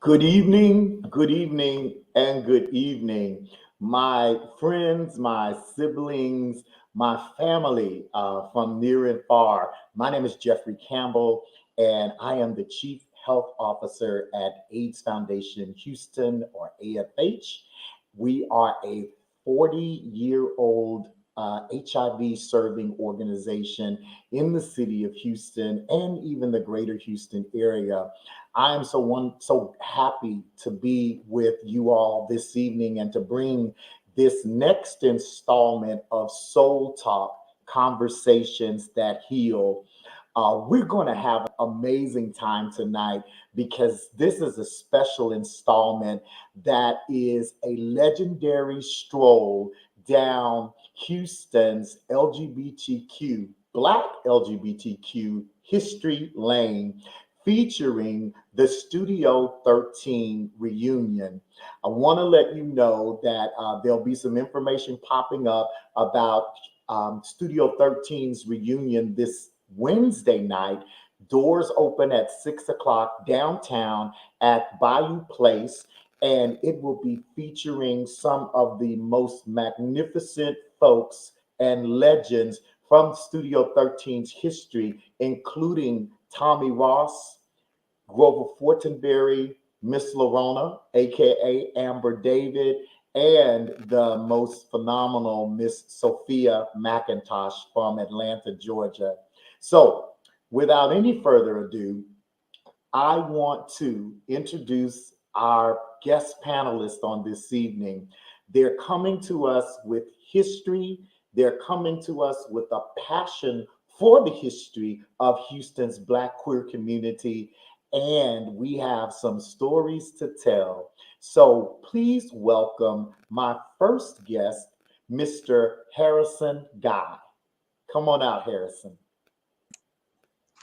Good evening, and good evening. My friends, my siblings, my family from near and far. My name is Jeffrey Campbell, and I am the Chief Health Officer at AIDS Foundation Houston, or AFH. We are a 40-year-old HIV serving organization in the city of Houston and even the greater Houston area. I am so happy to be with you all this evening and to bring this next installment of Soul Talk Conversations That Heal. We're going to have an amazing time tonight because this is a special installment that is a legendary stroll down Houston's Black LGBTQ History Lane, featuring the Studio 13 reunion. I want to let you know that there'll be some information popping up about Studio 13's reunion this Wednesday night. Doors open at 6 o'clock downtown at Bayou Place, and it will be featuring some of the most magnificent folks and legends from Studio 13's history, including Tommie Ross, Grover Fortenberry, Miss Lorona, aka Amber David, and the most phenomenal Miss Sophia McIntosh from Atlanta, Georgia. So, without any further ado, I want to introduce our guest panelists on this evening. They're coming to us with history. They're coming to us with a passion for the history of Houston's Black queer community, and we have some stories to tell. So please welcome my first guest, Mr. Harrison Guy. Come on out, Harrison.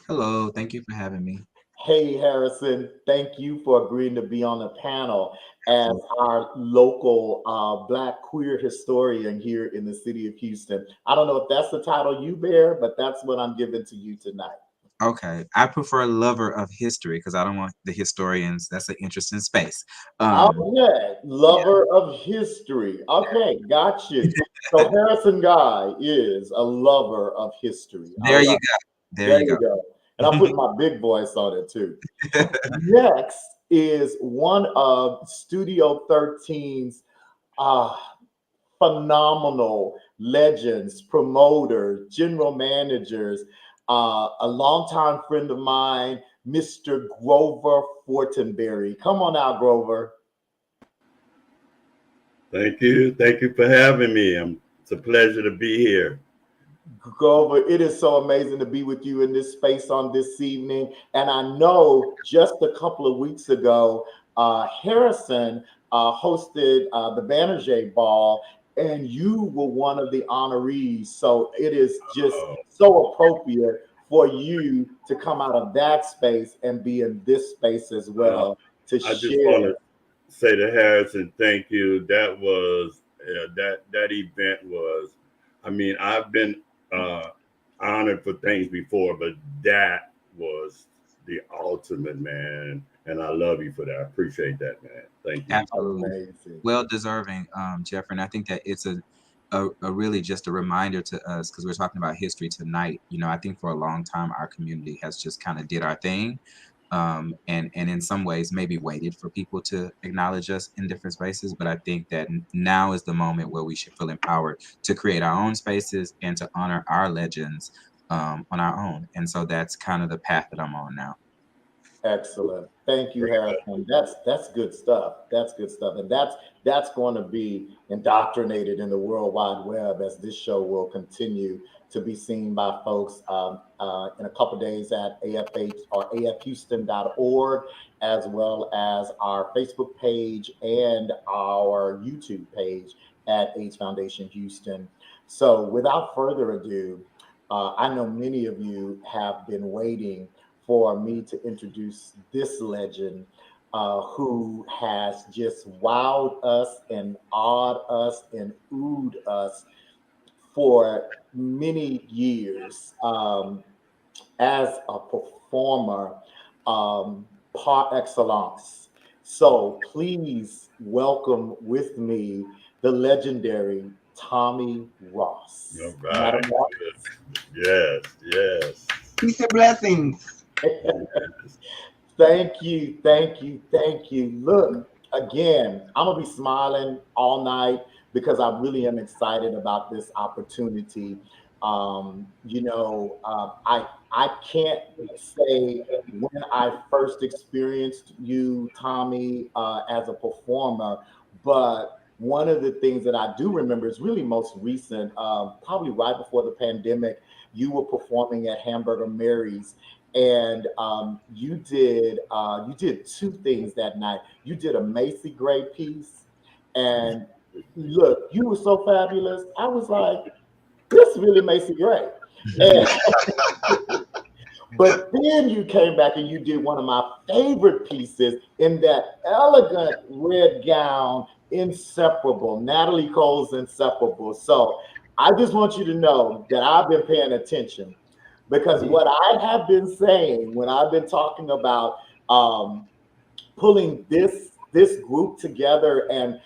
Hello, thank you for having me. Hey, Harrison, thank you for agreeing to be on the panel as our local Black queer historian here in the city of Houston. I don't know if that's the title you bear, but that's what I'm giving to you tonight. Okay, I prefer lover of history because I don't want the historians. That's an interesting space. Okay, Yeah, lover of history. Okay, got you. So Harrison Guy is a lover of history. I there you love go. it. There There you you go. go. And I put my big voice on it too. Next is one of Studio 13's uh, phenomenal legends, promoters, general managers, a longtime friend of mine, Mr. Grover Fortenberry. Come on out, Grover. Thank you. Thank you for having me. It's a pleasure to be here. Grover, it is so amazing to be with you in this space on this evening. And I know just a couple of weeks ago, Harrison hosted the Banerjee Ball, and you were one of the honorees. So it is just Uh, so appropriate for you to come out of that space and be in this space as uh, well to I just want share. to say to Harrison, thank you. That was that event was. I mean, I've been uh, honored for things before, but that was the ultimate, man. And I love you for that. I appreciate that, man. Thank you. Absolutely. Amazing. Well deserving, Jeffrey. And I think that it's a really just a reminder to us because we're talking about history tonight. I think for a long time our community has just kind of did our thing, and in some ways maybe waited for people to acknowledge us in different spaces. But I think that now is the moment where we should feel empowered to create our own spaces and to honor our legends on our own. And so that's kind of the path that I'm on now. Excellent. Thank you, Harrison. That's good stuff. That's good stuff. And that's going to be indoctrinated in the World Wide Web as this show will continue to be seen by folks in a couple days at AFH or afhouston.org, as well as our Facebook page and our YouTube page at AIDS Foundation Houston. So without further ado, I know many of you have been waiting for me to introduce this legend who has just wowed us and awed us and oohed us for many years as a performer par excellence. So please welcome with me the legendary Tommie Ross. All right. Madam Ross. Yes, yes. Peace and blessings. Thank you, thank you, thank you. Look, again, I'm gonna be smiling all night because I really am excited about this opportunity. I can't say when I first experienced you, Tommy, as a performer, but one of the things that I do remember is really most recent, probably right before the pandemic. You were performing at Hamburger Mary's, and you did two things that night. You did a Macy Gray piece, and look, you were so fabulous. I was like, this really Macy Gray. And, but then you came back and you did one of my favorite pieces in that elegant red gown, Inseparable, Natalie Cole's Inseparable. So I just want you to know that I've been paying attention, because what I have been saying when I've been talking about pulling this group together and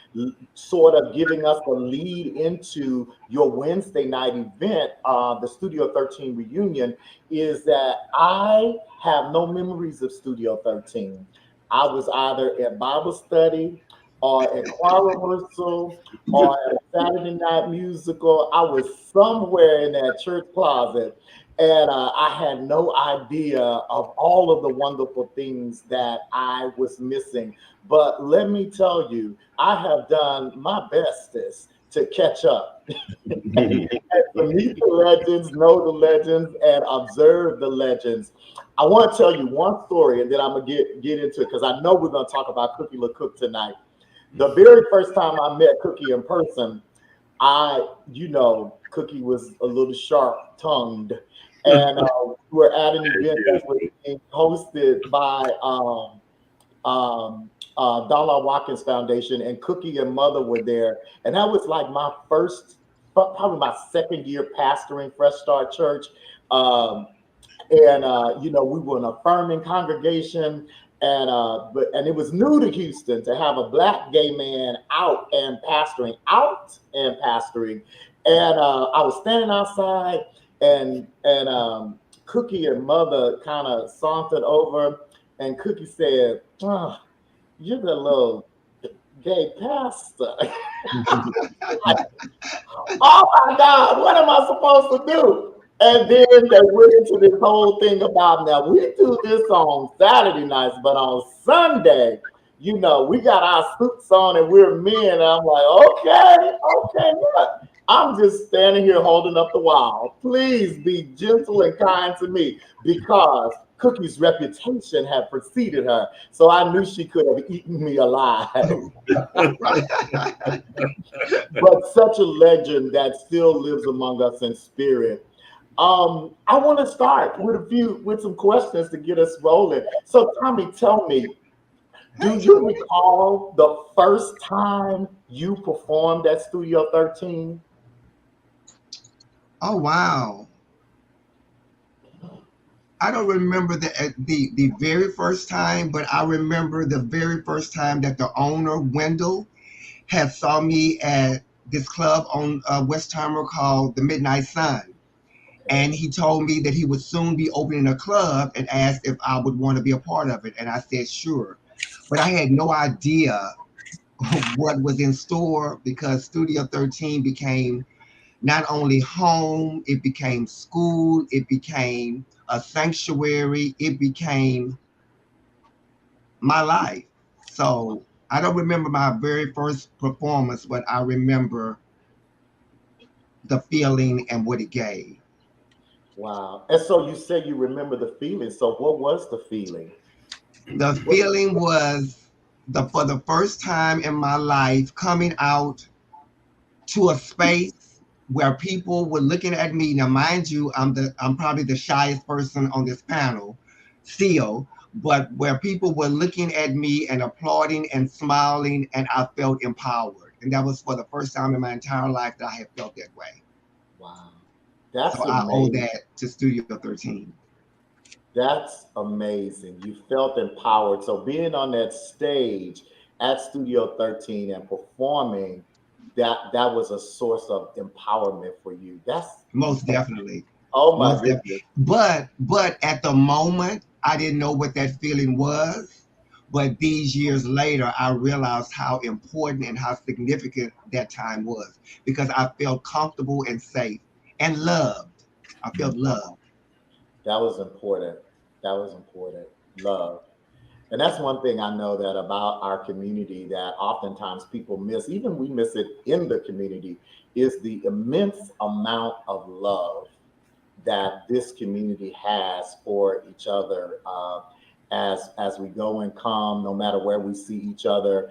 sort of giving us a lead into your Wednesday night event, the Studio 13 reunion, is that I have no memories of Studio 13. I was either at Bible study or at choir rehearsal or at a Saturday night musical. I was somewhere in that church closet, and I had no idea of all of the wonderful things that I was missing. But let me tell you, I have done my bestest to catch up. And to meet the legends, know the legends, and observe the legends. I want to tell you one story, and then I'm gonna get into it because I know we're gonna talk about Cookie LaCook tonight. The very first time I met Cookie in person, Cookie was a little sharp tongued, and we were at an event that was being hosted by Donald Watkins Foundation, and Cookie and Mother were there, and that was like my first, probably my second year pastoring Fresh Start Church. We were an affirming congregation, and it was new to Houston to have a black gay man out and pastoring, and I was standing outside, and Cookie and Mother kind of sauntered over, and Cookie said, "Oh, you're the little gay pastor." Oh my God, what am I supposed to do? And then they went into this whole thing about, now we do this on Saturday nights, but on Sunday, we got our suits on and we're men. And I'm like, okay, look, I'm just standing here holding up the wall. Please be gentle and kind to me, because Cookie's reputation had preceded her. So I knew she could have eaten me alive. But such a legend that still lives among us in spirit. I want to start with some questions to get us rolling. So Tommy, tell me, do you recall the first time you performed at Studio 13? Oh wow. I don't remember the very first time, but I remember the very first time that the owner, Wendell, had saw me at this club on West Timer called the Midnight Sun. And he told me that he would soon be opening a club and asked if I would want to be a part of it. And I said, sure. But I had no idea what was in store, because Studio 13 became not only home, it became school, it became a sanctuary, it became my life. So I don't remember my very first performance, but I remember the feeling and what it gave. Wow. And so you said you remember the feeling. So what was the feeling? The feeling was for the first time in my life coming out to a space where people were looking at me. Now, mind you, I'm probably the shyest person on this panel still, but where people were looking at me and applauding and smiling, and I felt empowered. And that was for the first time in my entire life that I had felt that way. Wow. That's so I owe amazing. that to Studio 13. That's amazing. You felt empowered. So being on that stage at Studio 13 and performing, that was a source of empowerment for you. That's Most definitely. oh my Most definitely. goodness. But at the moment, I didn't know what that feeling was. But these years later, I realized how important and how significant that time was because I felt comfortable and safe and loved. I felt loved. That was important. That was important. Love. And that's one thing I know that about our community that oftentimes people miss, even we miss it in the community, is the immense amount of love that this community has for each other. As we go and come, no matter where we see each other,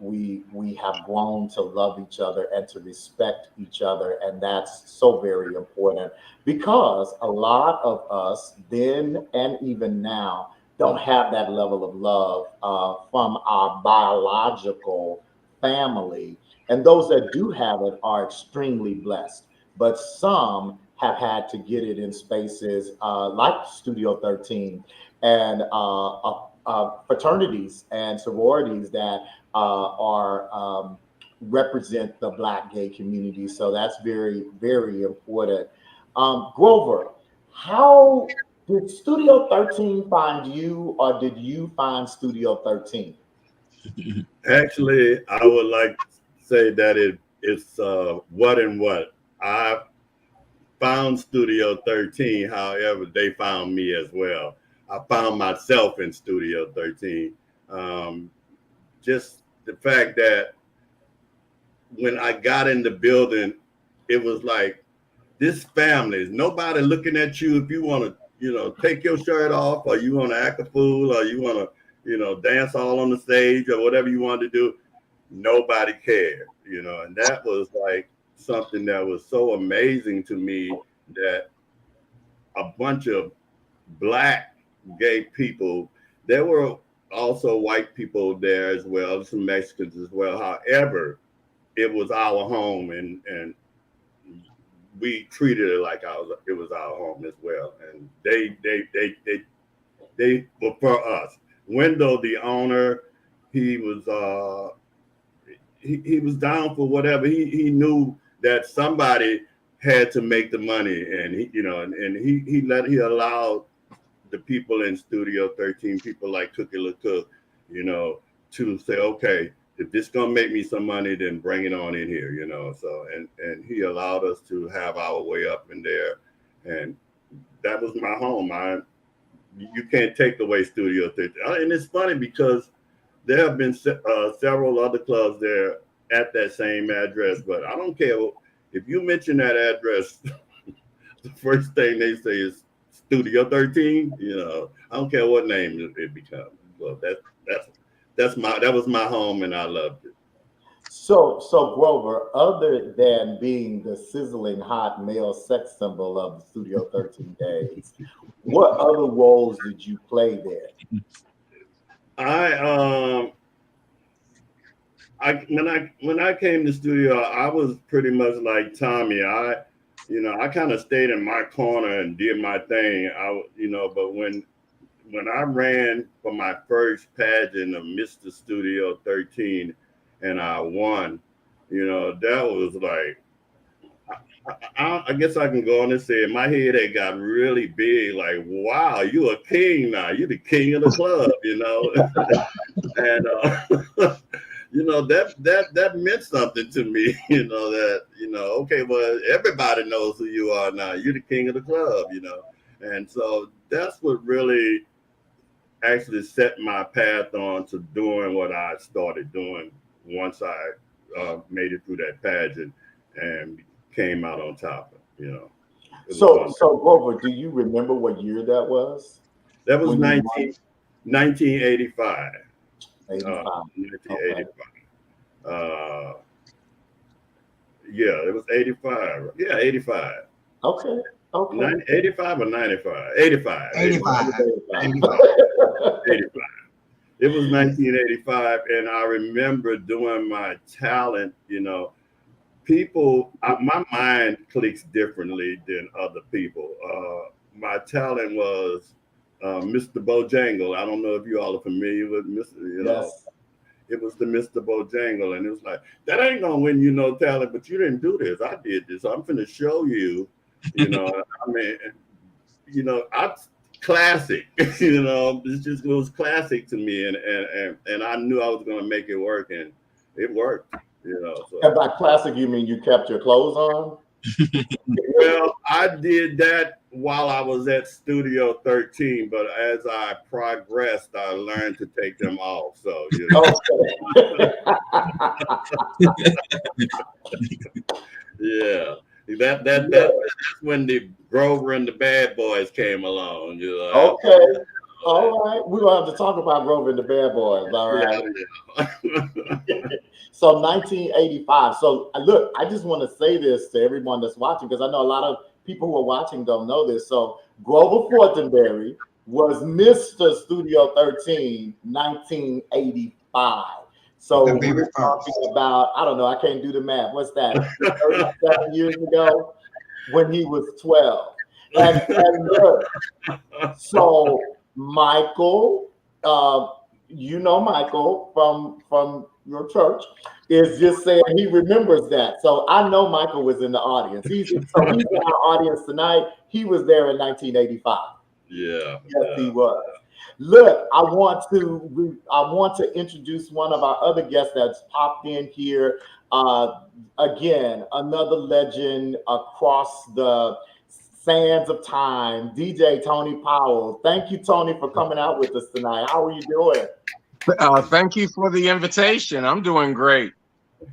we have grown to love each other and to respect each other, and that's so very important because a lot of us then and even now don't have that level of love from our biological family, and those that do have it are extremely blessed, but some have had to get it in spaces like Studio 13 and fraternities and sororities that are represent the Black gay community. So that's very, very important. Grover, how did Studio 13 find you, or did you find Studio 13? Actually, I would like to say that it's what and what. I found Studio 13, however, they found me as well. I found myself in Studio 13. Um, just the fact that when I got in the building, it was like this family is nobody looking at you if you want to, take your shirt off or you want to act a fool or you want to, dance all on the stage or whatever you want to do. Nobody cared, and that was like something that was so amazing to me that a bunch of Black gay people, there were also white people there as well, some Mexicans as well. However, it was our home and we treated it like it was our home as well. And they were for us. Wendell, the owner, he was he was down for whatever. He knew that somebody had to make the money, and he allowed the people in Studio 13, people like Cookie LaCook, to say, okay, if this gonna make me some money, then bring it on in here, So and he allowed us to have our way up in there, and that was my home. You can't take away Studio 13, and it's funny because there have been several other clubs there at that same address, but I don't care if you mention that address. The first thing they say is Studio 13. I don't care what name it becomes. Well, that was my home, and I loved it. So Grover, other than being the sizzling hot male sex symbol of the Studio 13 days, what other roles did you play there? When I came to studio, I was pretty much like Tommie. I kind of stayed in my corner and did my thing. But when I ran for my first pageant of Mr. Studio 13 and I won, that was like, I guess I can go on and say my head had got really big. Like, wow, you a king now. You the king of the club, and that meant something to me. Okay, well, everybody knows who you are now. You're the king of the club, and so that's what really actually set my path on to doing what I started doing once I made it through that pageant and came out on top. So Grover, do you remember what year that was? That was When you won? 1985. 85. Okay. 1985. Yeah, it was 85. Yeah, 85. Okay. Okay. 85 or 95? 85. 85. 85. 85. It was 1985, and I remember doing my talent. My mind clicks differently than other people. My talent was Mr. Bojangle. I don't know if you all are familiar with Mr. You know, Yes. it was the Mr. Bojangle, and it was like, that ain't gonna win you no talent, but you didn't do this. I did this. I'm finna show you. You know, I mean, you know, classic. You know, it was classic to me, and I knew I was gonna make it work, and it worked. You know, so. And by classic, you mean you kept your clothes on? Well, I did that while I was at Studio 13, but as I progressed, I learned to take them off. So, you know. Yeah. That's when the Grover and the Bad Boys came along. You know. Okay. All right. We're going to have to talk about Grover and the Bad Boys. All right. Yeah. So 1985. So look, I just want to say this to everyone that's watching, because I know a lot of people who are watching don't know this. So Grover Fortenberry was Mr. Studio 13, 1985. So we're talking about, I don't know, I can't do the math. What's that? 37 years ago when he was 12. And look, so Michael, you know Michael from your church, is just saying he remembers that. So I know Michael was in the audience. He's in our audience tonight. He was there in 1985. Yeah. Yes, he was. Look, I want to introduce one of our other guests that's popped in here. Again, another legend across the sands of time, DJ Tony Powell. Thank you, Tony, for coming out with us tonight. How are you doing? Thank you for the invitation. I'm doing great.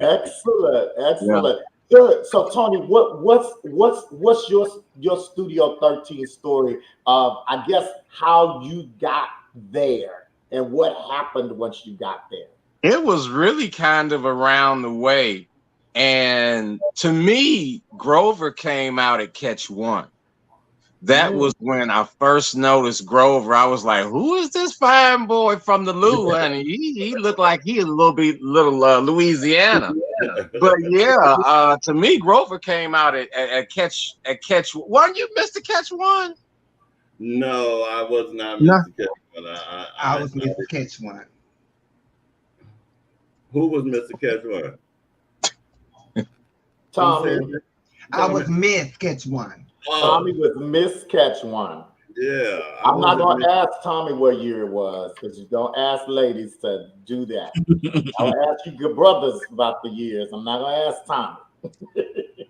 Excellent. Yeah. Good. So, Tony, what's your Studio 13 story of, I guess, how you got there and what happened once you got there? It was really kind of around the way, and to me, Grover came out at Catch One. That was when I first noticed Grover. I was like, "Who is this fine boy from the Lou?" And he looked like he a little Louisiana. But yeah, to me, Grover came out at Catch. Weren't you Mr. Catch One? No, I was not Mr. Catch One. I was Mr. Catch One. Who was Mr. Catch One? Tommy. I was Miss Catch One. Tommy was Miss Catch One. Yeah. I'm not going to ask Tommy what year it was, because you don't ask ladies to do that. I'll ask you good brothers about the years. I'm not going to ask Tommy.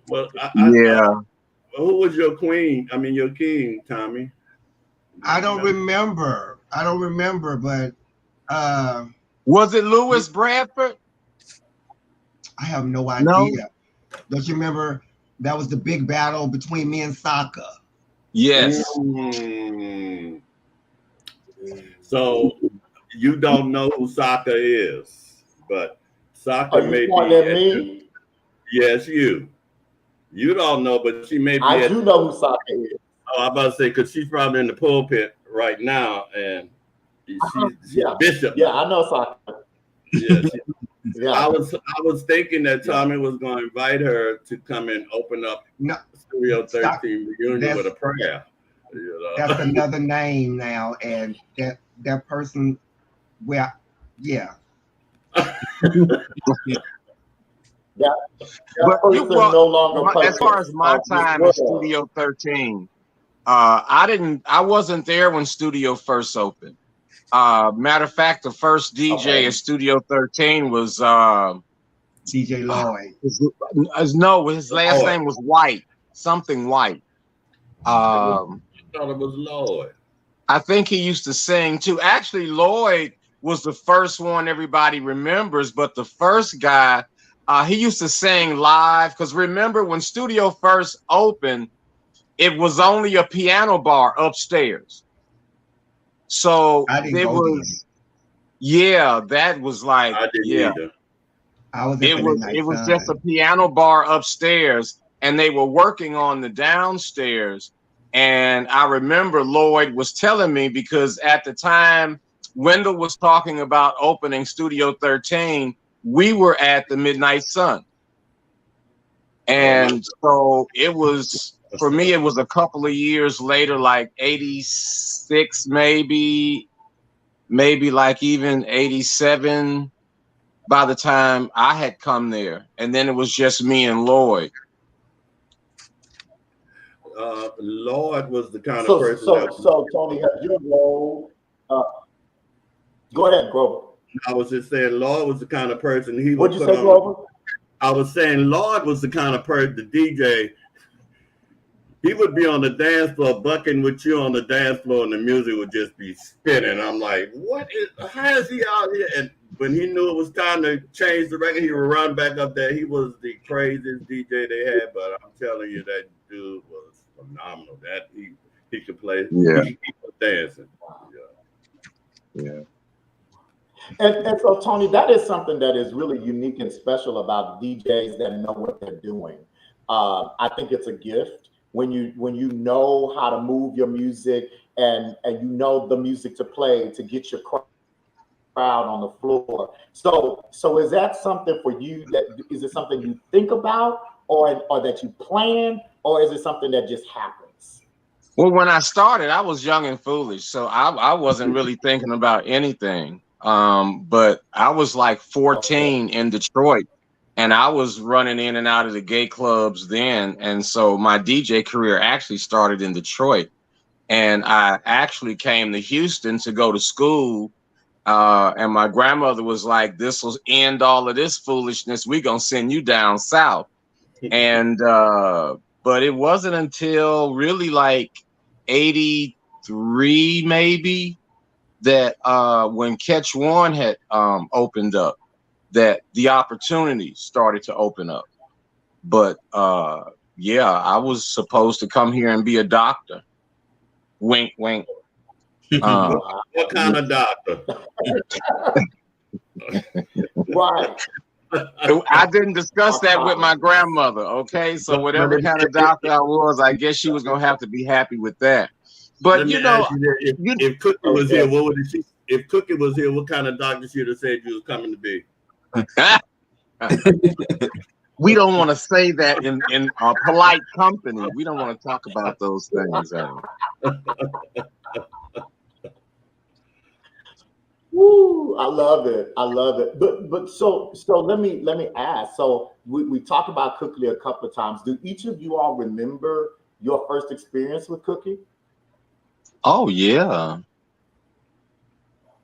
Well, who was your queen? I mean, your king, Tommy? I don't remember, but was it Louis Bradford? I have no idea. No? Don't you remember? That was the big battle between me and Saka. Yes. So you don't know who Saka is, but Saka may be. At me? Yes, you. You don't know, but she may be. I do know who Saka is. Oh, I'm about to say, because she's probably in the pulpit right now, and she's bishop. Yeah, I know Saka. Yeah. Yeah, I was thinking that Tommy was going to invite her to come and open up Studio 13 reunion with a prayer. You know? That's another name now, and that person, well, yeah. That person no longer. As far as my time at Studio 13, I wasn't there when Studio first opened. Matter of fact, the first DJ at Studio 13 was DJ Lloyd. His last name was White, something White. I thought it was Lloyd. I think he used to sing too. Actually, Lloyd was the first one everybody remembers, but the first guy, he used to sing live. Because remember, when Studio first opened, it was only a piano bar upstairs. So it was, that was like, either. It was just a piano bar upstairs, and they were working on the downstairs. And I remember Lloyd was telling me, because at the time Wendell was talking about opening Studio 13, we were at the Midnight Sun. And so it was for me, it was a couple of years later, like 86, maybe like even 87 by the time I had come there. And then it was just me and Lloyd. Lloyd was the kind of person so Tony, has your role, go ahead, Grover. I was just saying Lloyd was the kind of person he would What'd you say, Grover? I was saying Lloyd was the kind of person, the DJ, he would be on the dance floor bucking with you on the dance floor and the music would just be spinning. I'm like, how is he out here? And when he knew it was time to change the record, he would run back up there. He was the craziest DJ they had, but I'm telling you, that dude was phenomenal. That he could play. Yeah. He was dancing. Yeah. And so, Tony, that is something that is really unique and special about DJs that know what they're doing. I think it's a gift when you know how to move your music and you know the music to play to get your crowd on the floor. So is that something for you? Is it something you think about, or that you plan, or is it something that just happens? Well, when I started, I was young and foolish, so I wasn't really thinking about anything. But I was like 14 in Detroit, and I was running in and out of the gay clubs then. And so my DJ career actually started in Detroit. And I actually came to Houston to go to school. And my grandmother was like, this will end all of this foolishness. We're going to send you down south. And but it wasn't until really like 83 maybe that when Catch One had opened up, that the opportunity started to open up. But yeah, I was supposed to come here and be a doctor. Wink, wink. What kind of doctor? Right. I didn't discuss that with my grandmother, okay? So whatever kind of doctor I was, I guess she was going to have to be happy with that. But you know, if Cookie was here, what would she? If Cookie was here, what kind of doctor she'd have said you was coming to be? We don't want to say that in a polite company. We don't want to talk about those things. Woo, I love it. I love it. But so let me ask. So we talked about Cookie a couple of times. Do each of you all remember your first experience with Cookie? Oh yeah.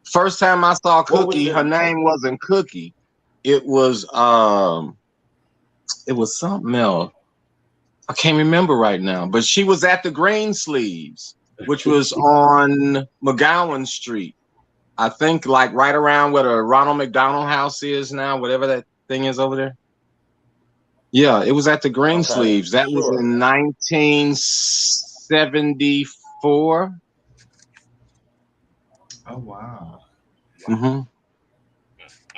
First time I saw Cookie, her name wasn't Cookie. It was something else. I can't remember right now, but she was at the Green Sleeves, which was on McGowan Street. I think like right around where the Ronald McDonald House is now, whatever that thing is over there. Yeah, it was at the Green Sleeves. That was in 1974. Oh wow. Mm-hmm.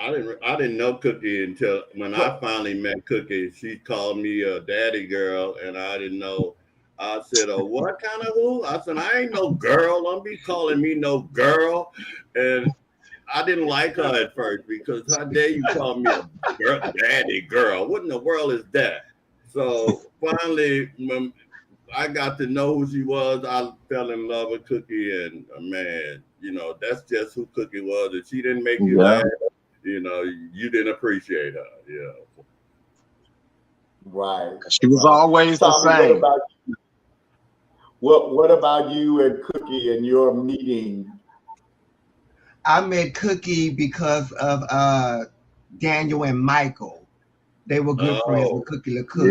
I didn't know Cookie until when I finally met Cookie. She called me a daddy girl, and I didn't know. I said, "Oh, what kind of who?" I said, "I ain't no girl. Don't be calling me no girl." And I didn't like her at first because how dare you call me a daddy girl? What in the world is that? So finally, when I got to know who she was, I fell in love with Cookie, and man, you know, that's just who Cookie was. If she didn't make you laugh, you know, you didn't appreciate her. Yeah. Right. She was always the same. What about you and Cookie and your meeting? I met Cookie because of Daniel and Michael. They were good friends with Cookie LaCook,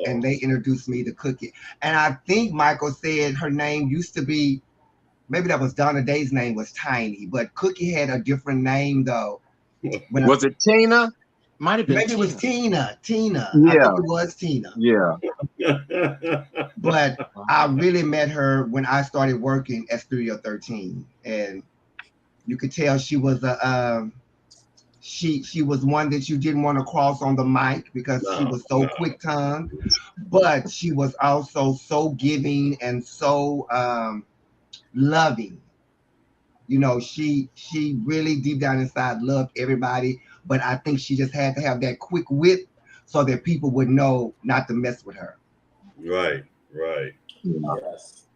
and they introduced me to Cookie. And I think Michael said her name used to be, maybe that was Donna Day's name was Tiny, but Cookie had a different name though. Was it Tina? Might have been. Maybe Tina. It was Tina. Tina. Yeah. I think it was Tina. Yeah. But I really met her when I started working at Studio 13, and you could tell she was she was one that you didn't want to cross on the mic because she was so quick-tongued, but she was also so giving and so loving. You know, she really deep down inside loved everybody, but I think she just had to have that quick wit so that people would know not to mess with her. Right, right. Yes.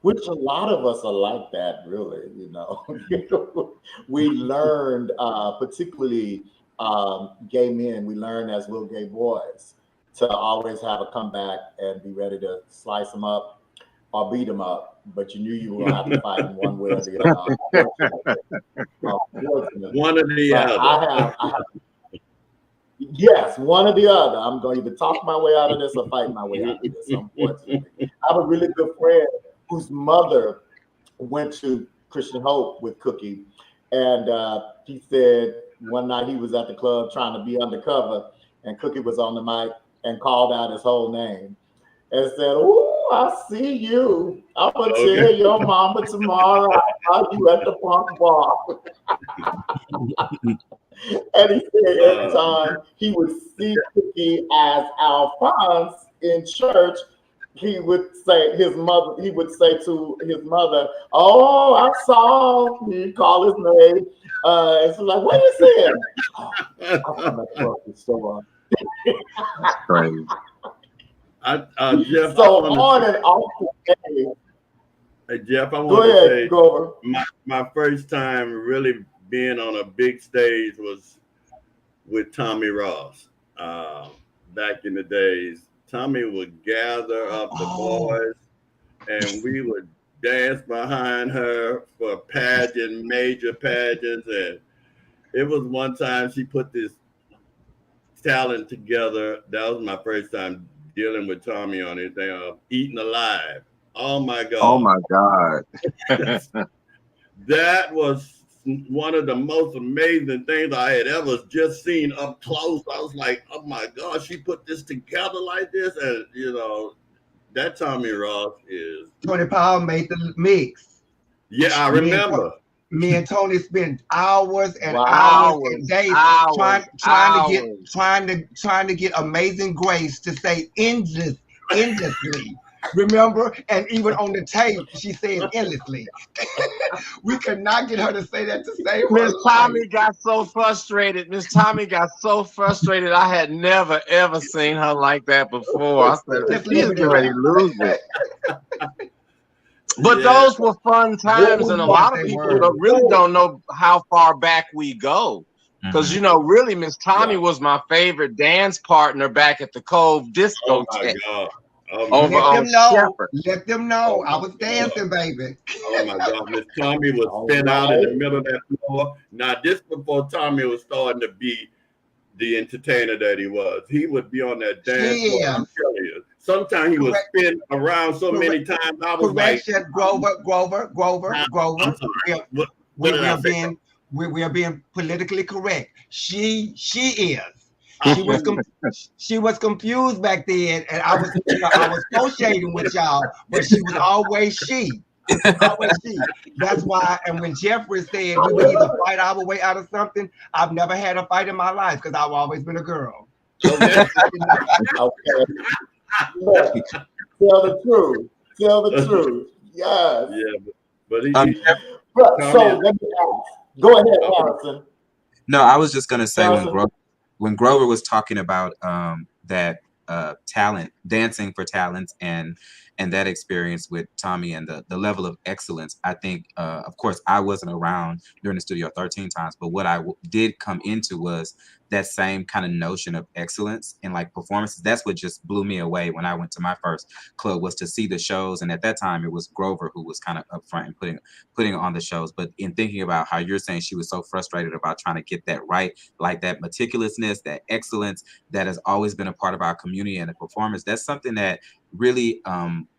Which a lot of us are like that, really. We learned, particularly gay men, we learned as little gay boys to always have a comeback and be ready to slice them up or beat them up. But you knew you were going to have to fight them one way or the other, unfortunately. One or the But other. yes, one or the other. I'm going to either talk my way out of this or fight my way out of this, unfortunately. I have a really good friend whose mother went to Christian Hope with Cookie. And he said one night he was at the club trying to be undercover, and Cookie was on the mic and called out his whole name and said, "Oh, I see you. I'm going to tell your mama tomorrow how you at the punk bar." And he said every time he would see Cookie as Alphonse in church, he would say he would say to his mother, "Oh, I saw," he'd call his name. And she's like, "What you saying?" "Oh, I'm at the grocery store." Crazy. Jeff, So on and off the day. Hey, Jeff, I Go want to ahead, say Grover. my first time really being on a big stage was with Tommie Ross. Back in the days, Tommie would gather up the boys and we would dance behind her for major pageants. And it was one time she put this talent together. That was my first time dealing with Tommie on it. Eating Alive. Oh my God. Oh my God. That was one of the most amazing things I had ever just seen up close. I was like, oh my God, she put this together like this. And, that Tommie Ross is. Tony Powell made the mix. Yeah, I remember. Me and Tony spent hours and Wow. hours and days trying to get Amazing Grace to say endlessly. Remember? And even on the tape, she said endlessly. We could not get her to say that to save her Miss life. Tommie got so frustrated. Miss Tommie got so frustrated. I had never, ever seen her like that before. I said, she's ready to lose it. But those were fun times, and a lot of people really don't know how far back we go. Because, really, Miss Tommie was my favorite dance partner back at the Cove Discotheque. Oh, my God. Let them know. I was dancing, baby. Oh my God, Miss Tommie was spin out in the middle of that floor. Now, this before Tommie was starting to be the entertainer that he was. He would be on that dance floor. I'm telling you. Sometimes he would spin around so many times. I was like, Grover. We are being politically correct. She is. She was confused back then, and I was associating with y'all, but she was always she. That's why. And when Jeffrey said we would either fight our way out of something, I've never had a fight in my life because I've always been a girl. Okay. Tell the truth. Yes. Yeah, but so let me ask. Go ahead, Harrison. No, I was just gonna say when Grover was talking about that talent, dancing for talents, and that experience with Tommie and the level of excellence, I think, of course, I wasn't around during the Studio 13 times, but what I did come into was that same kind of notion of excellence in like performances. That's what just blew me away when I went to my first club, was to see the shows. And at that time, it was Grover who was kind of up front and putting on the shows. But in thinking about how you're saying she was so frustrated about trying to get that right, like that meticulousness, that excellence that has always been a part of our community and the performance, that's something that really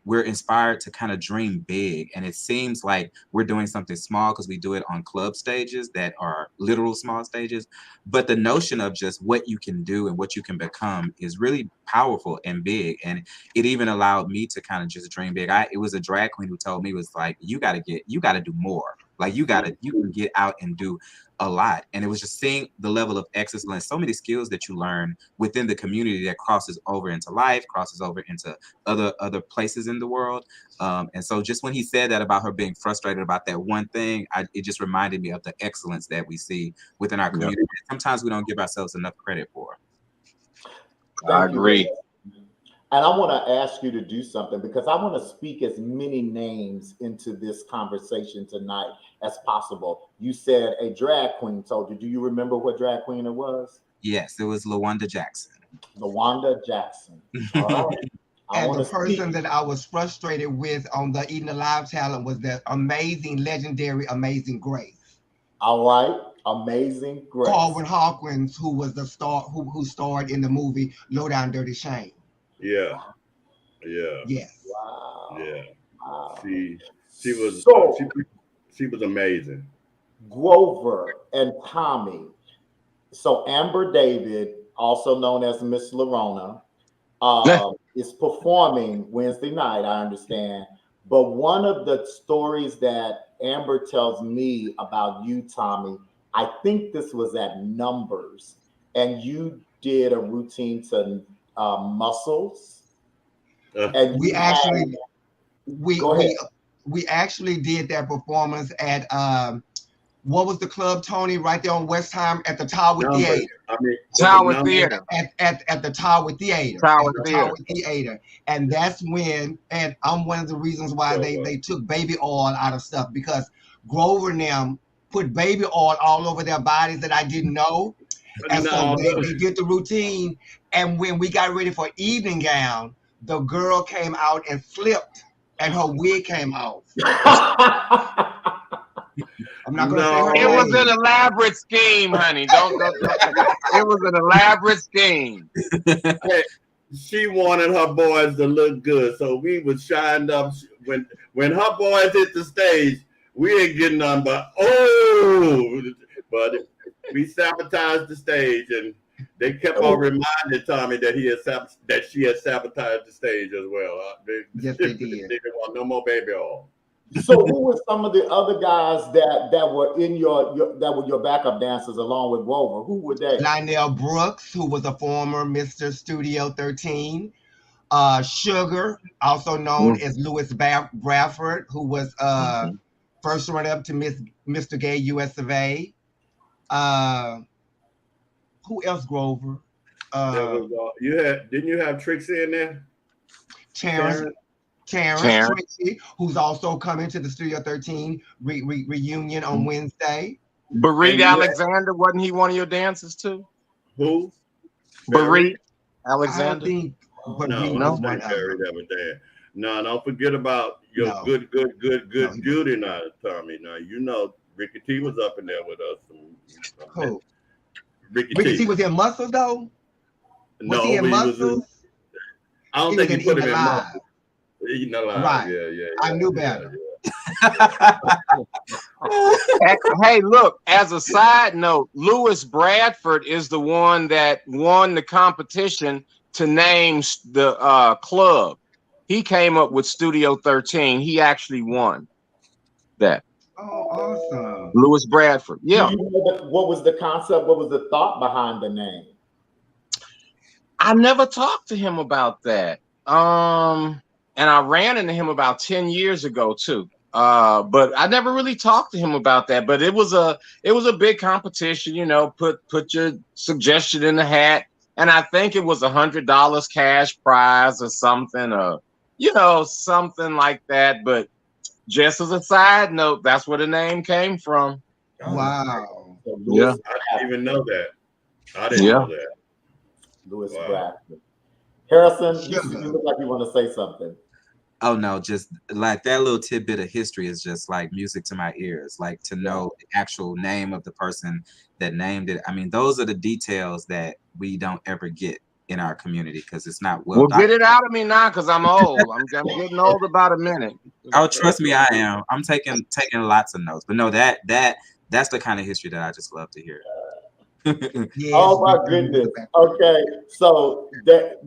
we're inspired to kind of dream big. And it seems like we're doing something small because we do it on club stages that are literal small stages. But the notion of just what you can do and what you can become is really powerful and big. And it even allowed me to kind of just dream big. It was a drag queen who told me, was like, you got to do more. Like you can get out and do a lot. And it was just seeing the level of excellence, so many skills that you learn within the community that crosses over into life, crosses over into other places in the world. And so just when he said that about her being frustrated about that one thing, it just reminded me of the excellence that we see within our community. Sometimes we don't give ourselves enough credit for. I agree. And I want to ask you to do something because I want to speak as many names into this conversation tonight as possible. You said a drag queen told you. Do you remember what drag queen it was? Yes, it was LaWanda Jackson. LaWanda Jackson. All right. I And want the to person speak. that I was frustrated with on the Eating Alive talent was the amazing, legendary, Amazing Grace. All right. Amazing Grace. Corwin Hawkins, who was the star, who starred in the movie Low Down Dirty Shame. Yeah. Yeah. Yes. Wow. Yeah. Wow. She was So, she was amazing. Grover and Tommie. So Amber David, also known as Miss Lorona, is performing Wednesday night, I understand. But one of the stories that Amber tells me about you, Tommie, I think this was at Numbers, and you did a routine to muscles, and We you actually go ahead. we actually did that performance at what was the club, Tony, right there on Westheimer at the Tower Theater. I mean, Tower Theater. At the Tower Theater. Tower Theater. And that's when, and I'm one of the reasons why they took baby oil out of stuff, because Grover and them put baby oil all over their bodies that I didn't know. And so they did the routine. And when we got ready for evening gown, the girl came out and slipped and her wig came off. I'm not gonna say her It was name. an elaborate scheme, honey. Don't. It was an elaborate scheme. Hey, she wanted her boys to look good, so we was shined up. When her boys hit the stage, we ain't getting none but but we sabotaged the stage, and they kept on reminding Tommie that she had sabotaged the stage as well. Yes, they did. They didn't want no more baby oil. So who were some of the other guys that were in your backup dancers along with Grover? Who were they? Lionel Brooks, who was a former Mr. Studio 13. Sugar, also known as Louis Bradford, who was first runner-up to Mr. Gay US of A. Who else, Grover? Didn't you have Trixie in there? Terrence Trixie, who's also coming to the Studio 13 reunion on Wednesday. Barit Alexander, wasn't he one of your dancers too? Who? Barit Alexander. I don't think No, don't forget about your good Judy now, Tommie. Now, you know Ricky T was up in there with us. Who? Ricky T was in Muscles, though? Was he in Muscles? I don't think he put him in Muscles. Right. Yeah. I knew better. Hey, look, as a side note, Louis Bradford is the one that won the competition to name the club. He came up with Studio 13. He actually won that. Oh, awesome. Louis Bradford. Yeah. Do you know what was the concept? What was the thought behind the name? I never talked to him about that. And I ran into him about 10 years ago too. But I never really talked to him about that. But it was a big competition, you know, put your suggestion in the hat. And I think it was $100 cash prize or something, something like that. But just as a side note, that's where the name came from. Wow. Yeah. I didn't even know that. I didn't know that. Louis Bradford. Harrison, you look like you want to say something. Oh no, just like that little tidbit of history is just like music to my ears. Like to know the actual name of the person that named it. I mean, those are the details that we don't ever get in our community because it's not well. Well, get it out of me now because I'm old. I'm getting old about a minute. Oh, trust me, I am. I'm taking lots of notes. But no, that's the kind of history that I just love to hear. Yes, oh my goodness. Okay, so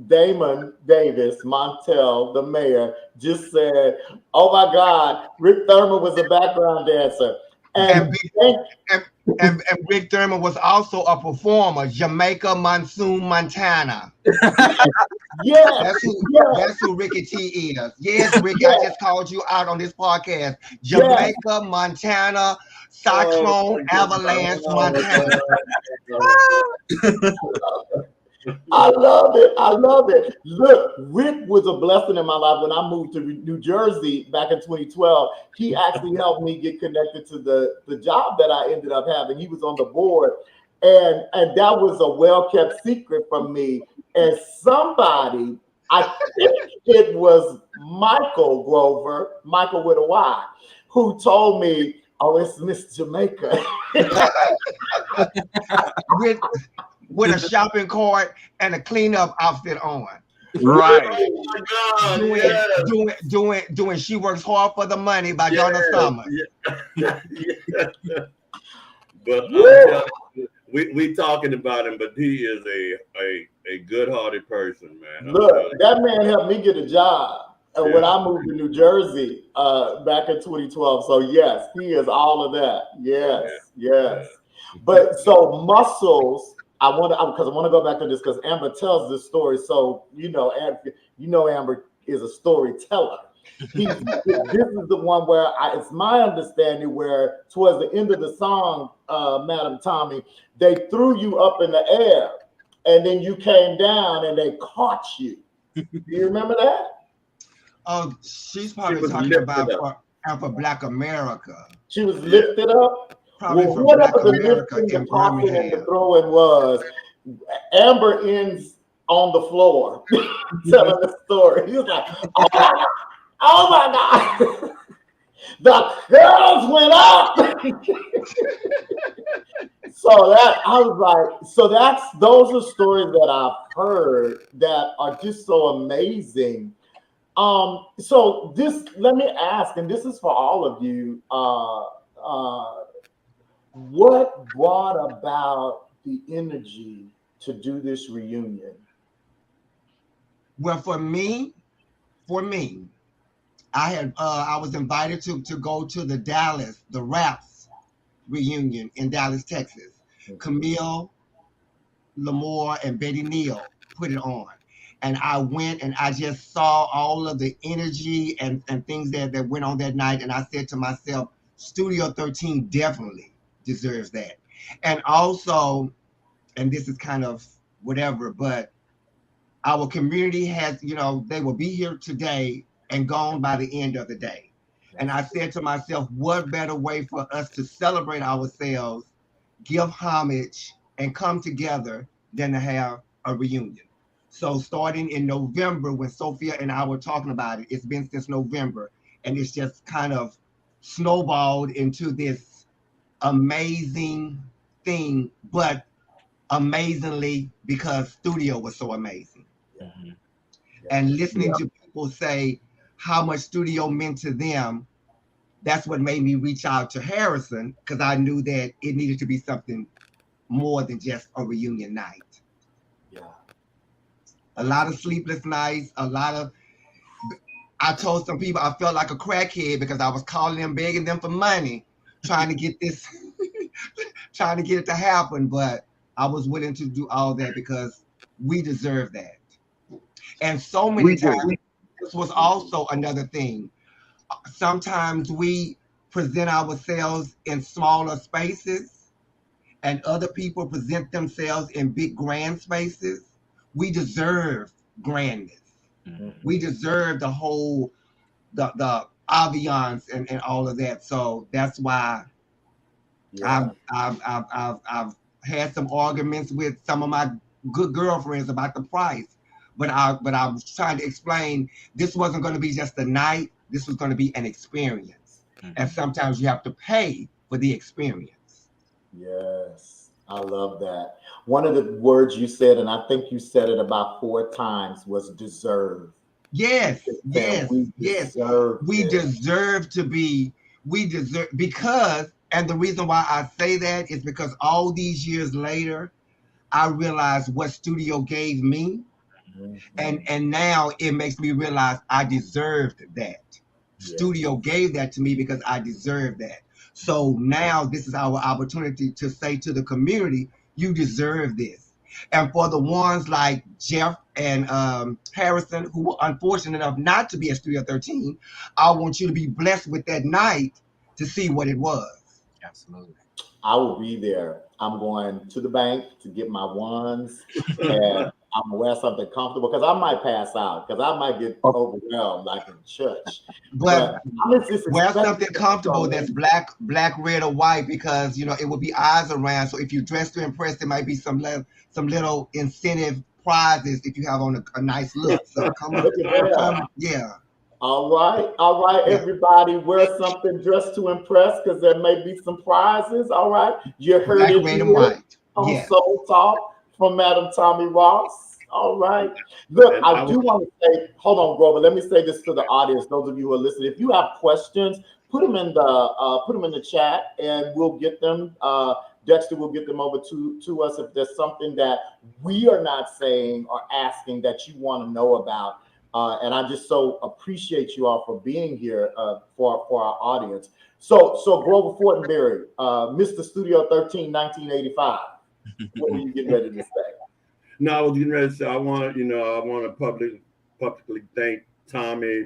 Damon Davis Montel, the mayor, just said, "Oh my God, Rick Thurman was a background dancer." And Rick Thurman was also a performer, Jamaica Monsoon Montana. Yes, that's who Ricky T is. Yes, Ricky, I just called you out on this podcast. Jamaica, Montana, Cyclone, Avalanche, Montana. I love it. I love it. Look, Rick was a blessing in my life when I moved to New Jersey back in 2012. He actually helped me get connected to the job that I ended up having. He was on the board. And that was a well-kept secret from me. And somebody, I think it was Michael Grover, Michael with a Y, who told me, oh, it's Miss Jamaica. with a shopping cart and a cleanup outfit on. Right. Oh my God! Yes. Doing She Works Hard for the Money by Donna Summer. Yeah. But I'm telling you, we talking about him, but he is a good-hearted person, man. Look, that man helped me get a job when I moved to New Jersey back in 2012. So yes, he is all of that. Yes. But so muscles, I want to go back to this because Amber tells this story. So Amber is a storyteller. This is the one where it's my understanding where towards the end of the song, Madam Tommie, they threw you up in the air and then you came down and they caught you. Do you remember that? Oh, she's probably talking about for Black America. She was lifted up. Probably for Black America in The Birmingham. throwing was. Amber ends on the floor telling the story. He was like, oh my God. The girls went up. So that I was like, those are stories that I've heard that are just so amazing. So let me ask, and this is for all of you, what brought about the energy to do this reunion? Well, for me, I was invited to go to the Raps reunion in Dallas, Texas. Okay. Camille, Lamore, and Betty Neal put it on. And I went and I just saw all of the energy and things that went on that night. And I said to myself, Studio 13 definitely deserves that. And also, and this is kind of whatever, but our community has, they will be here today and gone by the end of the day. And I said to myself, what better way for us to celebrate ourselves, give homage, and come together than to have a reunion. So starting in November, when Sophia and I were talking about it, it's been since November, and it's just kind of snowballed into this amazing thing, but amazingly because studio was so amazing. Mm-hmm. And listening to people say how much studio meant to them, that's what made me reach out to Harrison, because I knew that it needed to be something more than just a reunion night. Yeah. A lot of sleepless nights, I told some people I felt like a crackhead because I was calling them, begging them for money, trying to get this, trying to get it to happen. But I was willing to do all that because we deserve that. And so many times, this was also another thing. Sometimes we present ourselves in smaller spaces and other people present themselves in big grand spaces. We deserve grandness. Mm-hmm. We deserve the whole, the ambiance and all of that. So that's why I've had some arguments with some of my good girlfriends about the price. But I was trying to explain this wasn't going to be just a night. This was going to be an experience. Mm-hmm. And sometimes you have to pay for the experience. Yes, I love that. One of the words you said, and I think you said it about 4 times, was deserve. Yes. We deserve to be, because, and the reason why I say that is because all these years later, I realized what studio gave me. Mm-hmm. And now it makes me realize I deserved that. Yes. Studio gave that to me because I deserved that. So now this is our opportunity to say to the community, you deserve this. And for the ones like Jeff and Harrison, who were unfortunate enough not to be at Studio 13, I want you to be blessed with that night to see what it was. Absolutely. I will be there. I'm going to the bank to get my ones, and I'm gonna wear something comfortable because I might pass out because I might get overwhelmed like in church. But I'm just wear expecting something comfortable that's black, red, or white, because it will be eyes around. So if you dress to impress, there might be some little incentive prizes if you have on a nice look. So come up, Look at that. yeah. All right, Yeah. everybody, wear something dressed to impress because there may be some prizes. All right, you heard Black, it red, and here white. on Yes. Soul Talk from Madam Tommie Ross. All right, look, And I do want to say, hold on, Grover. Let me say this to the audience, those of you who are listening. If you have questions, put them in the chat, and we'll get them. Dexter will get them over to us if there's something that we are not saying or asking that you want to know about. And I just so appreciate you all for being here for our audience. So Grover Fortenberry, Mr. Studio 13, 1985. What were you getting ready to say? No, I was getting ready to say I want to publicly thank Tommie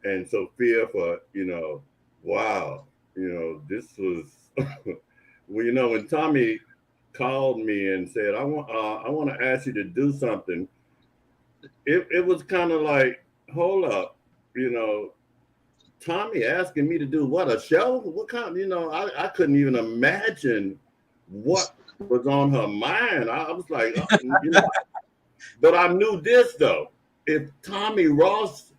and Sophia for wow, this was well, when Tommie called me and said I want to ask you to do something. It was kind of like, hold up, Tommie asking me to do what, a show? What kind? I couldn't even imagine what was on her mind. I was like, but I knew this though. If Tommie Ross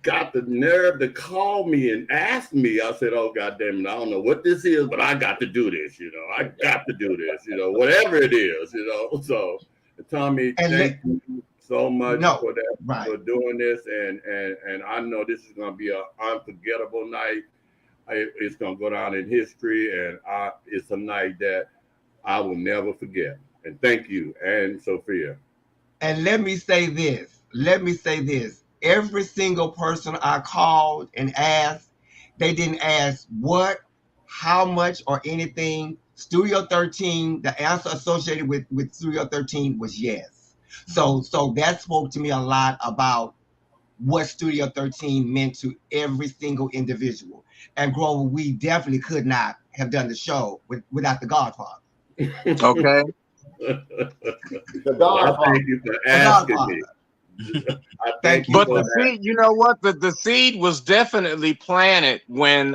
got the nerve to call me and ask me, I said, oh, God damn it, I don't know what this is, but I got to do this, I got to do this, whatever it is, So Tommie, thank you so much for that, for doing this. And I know this is going to be an unforgettable night. It's going to go down in history, and it's a night that I will never forget. And thank you, and Sophia. And let me say this. Every single person I called and asked, they didn't ask what, how much, or anything. Studio 13, the answer associated with Studio 13 was yes. So that spoke to me a lot about what Studio 13 meant to every single individual. And Grover, we definitely could not have done the show without the Godfather. Okay. The Godfather. Thank you for asking me. Thank you. But the seed, you know what? The seed was definitely planted when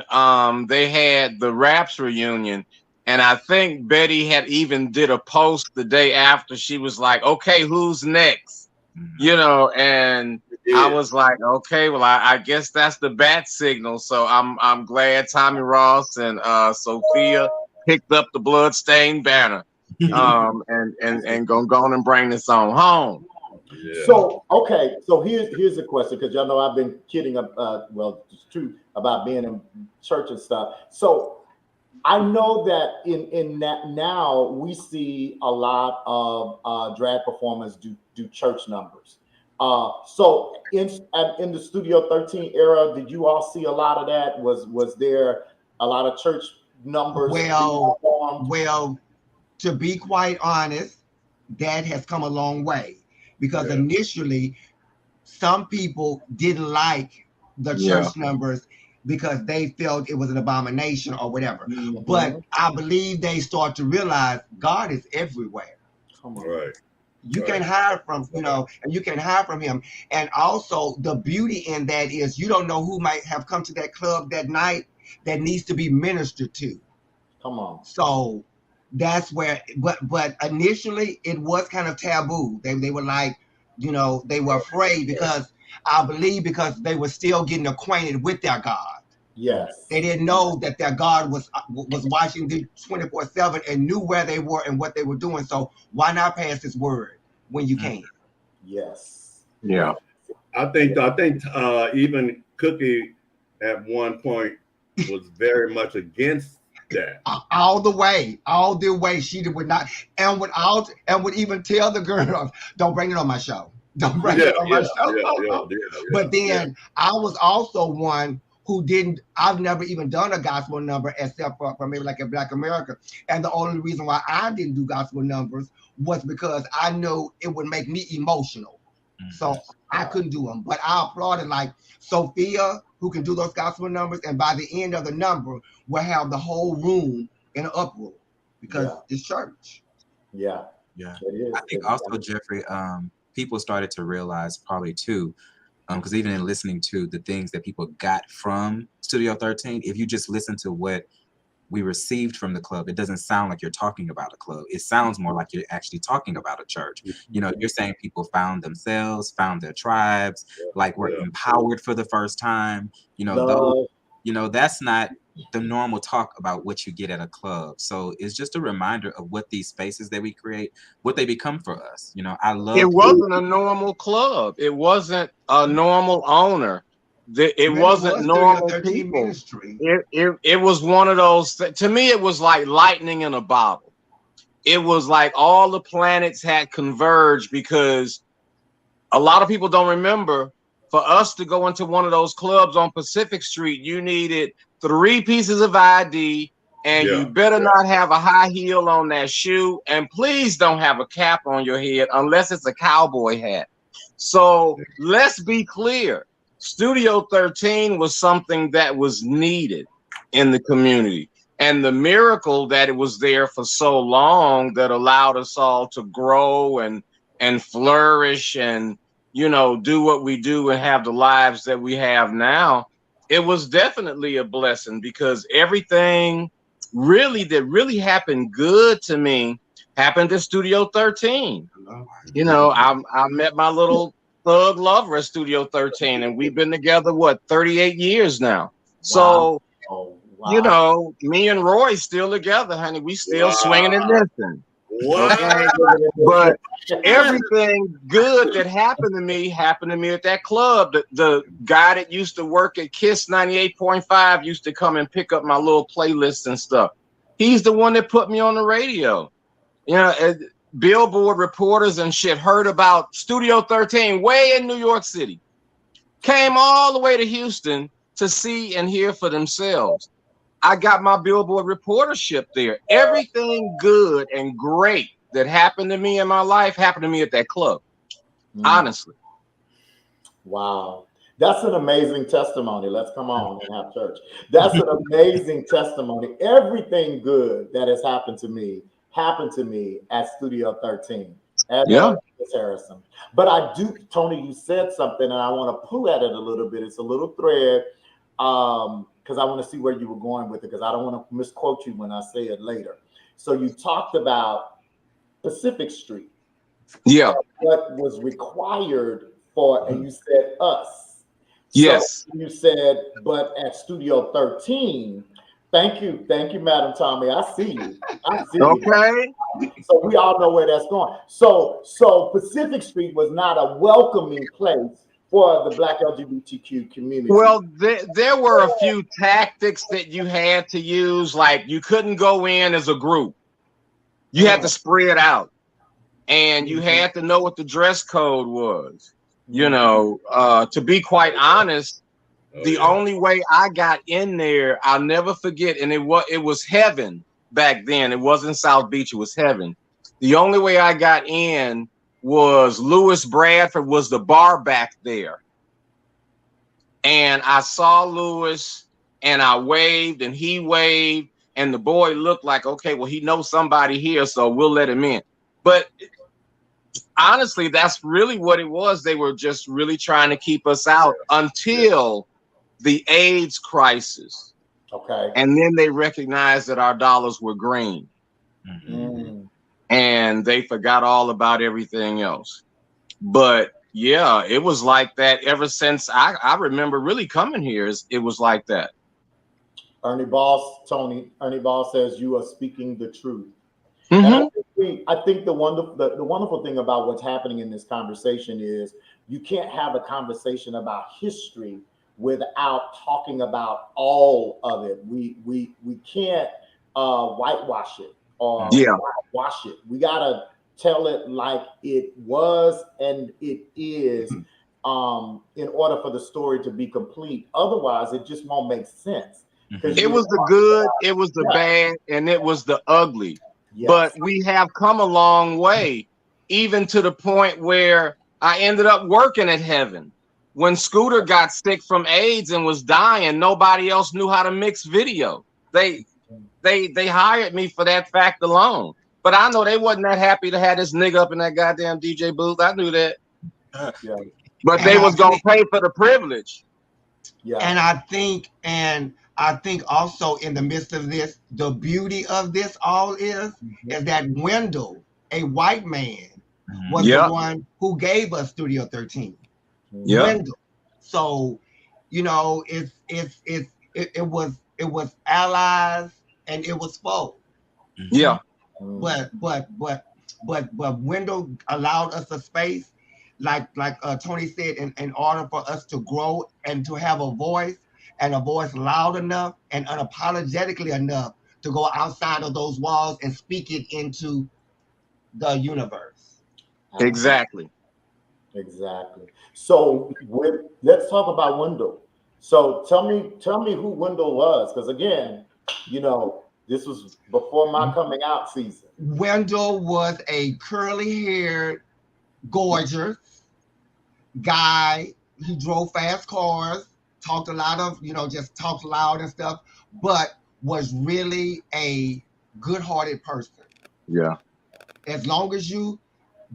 they had the Raps reunion. And I think Betty had even did a post the day after. She was like, okay, who's next? And I was like, okay, well, I guess that's the bat signal. So I'm glad Tommie Ross and Sophia picked up the bloodstained banner. And go on and bring this on home. Yeah. So here's a question, because y'all know I've been kidding it's true about being in church and stuff. So I know that in that now we see a lot of drag performers do church numbers. So in the Studio 13 era, did you all see a lot of that? Was there a lot of church numbers? Well, to be quite honest, that has come a long way, because initially some people didn't like the church numbers because they felt it was an abomination or whatever. Mm-hmm. But I believe they start to realize God is everywhere. Come on. Right. You can hide from, and you can hide from him. And also the beauty in that is you don't know who might have come to that club that night that needs to be ministered to. Come on. So that's where, but initially it was kind of taboo. They were like, they were afraid because they were still getting acquainted with their God. Yes. They didn't know that their God was watching them 24/7 and knew where they were and what they were doing. So why not pass his word when you can? Yes. Yeah. I think even Cookie at one point was very much against that. All the way. She would not, and would even tell the girls, "Don't bring it on my show. Don't bring it on my show." But then I was also one who didn't. I've never even done a gospel number except for maybe like a Black America, and the only reason why I didn't do gospel numbers was because I knew it would make me emotional. So I couldn't do them. But I applauded like Sophia, who can do those gospel numbers, and by the end of the number, we'll have the whole room in an uproar because it's church. Yeah. Yeah. It is. I think also, Jeffrey, people started to realize probably too, because even in listening to the things that people got from Studio 13, if you just listen to what we received from the club, it doesn't sound like you're talking about a club. It sounds more like you're actually talking about a church. You know, you're saying people found themselves, found their tribes, like were empowered for the first time. You know, those, you know, that's not the normal talk about what you get at a club. So it's just a reminder of what these spaces that we create, what they become for us. You know, I love it wasn't a normal club. It wasn't a normal owner. It wasn't normal people. Ministry. It was one of those, to me, it was like lightning in a bottle. It was like all the planets had converged, because a lot of people don't remember, for us to go into one of those clubs on Pacific Street, you needed 3 pieces of ID, and you better not have a high heel on that shoe, and please don't have a cap on your head unless it's a cowboy hat. So let's be clear. Studio 13 was something that was needed in the community. And the miracle that it was there for so long that allowed us all to grow and flourish and, you know, do what we do and have the lives that we have now, it was definitely a blessing, because everything that really happened good to me happened at Studio 13. You know, I met my little thug lover at Studio 13, and we've been together, 38 years now. So, you know, me and Roy still together, honey. We still swinging and missing. Okay? But everything good that happened to me at that club. The guy that used to work at Kiss 98.5 used to come and pick up my little playlists and stuff. He's the one that put me on the radio. You know, Billboard reporters and shit heard about Studio 13 way in New York City. Came all the way to Houston to see and hear for themselves. I got my Billboard reportership there. Everything good and great that happened to me in my life happened to me at that club. Honestly. Wow. That's an amazing testimony. Let's come on and have church. That's an amazing testimony. Everything good that has happened to me at Studio 13. Ms. Harrison. But I do, Tony, you said something, and I want to pull at it a little bit. It's a little thread, because I want to see where you were going with it, because I don't want to misquote you when I say it later. So you talked about Pacific Street. Yeah. What was required for, and you said us. Yes. So you said, but at Studio 13, thank you, Madam Tommie. I see you. Okay. So we all know where that's going. So Pacific Street was not a welcoming place for the Black LGBTQ community. Well, there were a few tactics that you had to use. Like, you couldn't go in as a group. You had to spread out. And you had to know what the dress code was. You know, to be quite honest, the only way I got in there, I'll never forget, and it was heaven back then. It wasn't South Beach, it was heaven. The only way I got in was Louis Bradford was the bar back there. And I saw Louis, and I waved, and he waved, and the boy looked like, okay, well, he knows somebody here, so we'll let him in. But honestly, that's really what it was. They were just really trying to keep us out until the AIDS crisis. Okay. And then they recognized that our dollars were green. And they forgot all about everything else. But yeah, it was like that ever since I remember really coming here. It was like that. Ernie Ball says you are speaking the truth. Mm-hmm. And I think the wonderful thing about what's happening in this conversation is you can't have a conversation about history without talking about all of it. We can't whitewash it or wash it. We gotta tell it like it was and it is, in order for the story to be complete. Otherwise, it just won't make sense. It was the good, it was the bad, and it was the ugly. Yes. But we have come a long way, even to the point where I ended up working at Heaven. When Scooter got sick from AIDS and was dying, nobody else knew how to mix video. They hired me for that fact alone. But I know they wasn't that happy to have this nigga up in that goddamn DJ booth. I knew that. Yeah. But they was gonna pay for the privilege. Yeah. And I think also in the midst of this, the beauty of this all is that Wendell, a white man, was the one who gave us Studio 13. Yeah. Wendell. So, you know, it was allies and it was foes. Yeah. But Wendell allowed us a space, like Tony said, in order for us to grow and to have a voice loud enough and unapologetically enough to go outside of those walls and speak it into the universe. Exactly. Exactly. So let's talk about Wendell. So tell me who Wendell was, because again, you know, this was before my coming out season. Wendell was a curly-haired, gorgeous guy. He drove fast cars, talked a lot of, just talked loud and stuff, but was really a good-hearted person. Yeah. As long as you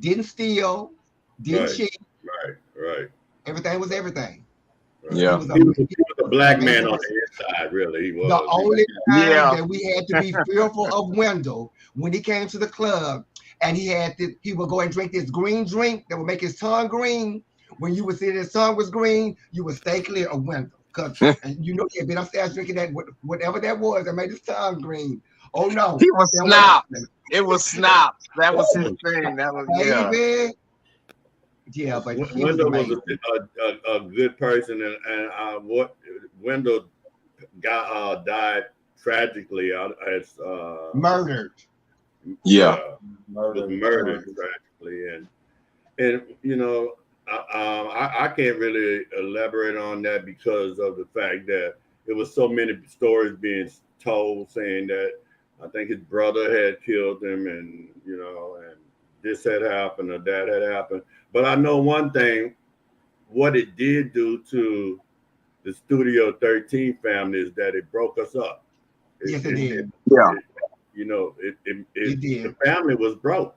didn't steal, didn't cheat, right. everything was everything. Right. Yeah. He was a black man on the inside, really. He was. The only time that we had to be fearful of Wendell when he came to the club and he would go and drink this green drink that would make his tongue green. When you would see that his tongue was green, you would stay clear of Wendell. Because he had been upstairs drinking that, whatever that was that made his tongue green. Oh no. He was snap. It was snap. That was his thing. That was baby. Yeah, but Wendell was a good person, and what Wendell died tragically as murdered. Was murdered tragically, and you know, I can't really elaborate on that because of the fact that there was so many stories being told saying that I think his brother had killed him, and you know, and this had happened or that had happened. But I know one thing, what it did do to the Studio 13 family is that it broke us up. Yes, it did. The family was broke,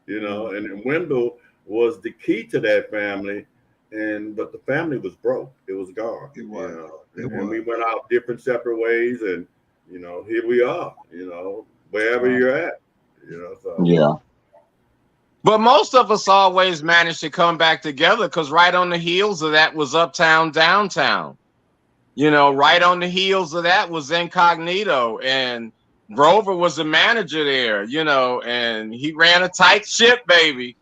you know, and Wendell was the key to that family, but the family was broke. It was gone. It was. You know? And we went out different separate ways, and you know, here we are, you know, wherever you're at, you know. So yeah. But most of us always managed to come back together because right on the heels of that was Uptown Downtown. You know, right on the heels of that was Incognito, and Grover was the manager there, you know, and he ran a tight ship, baby.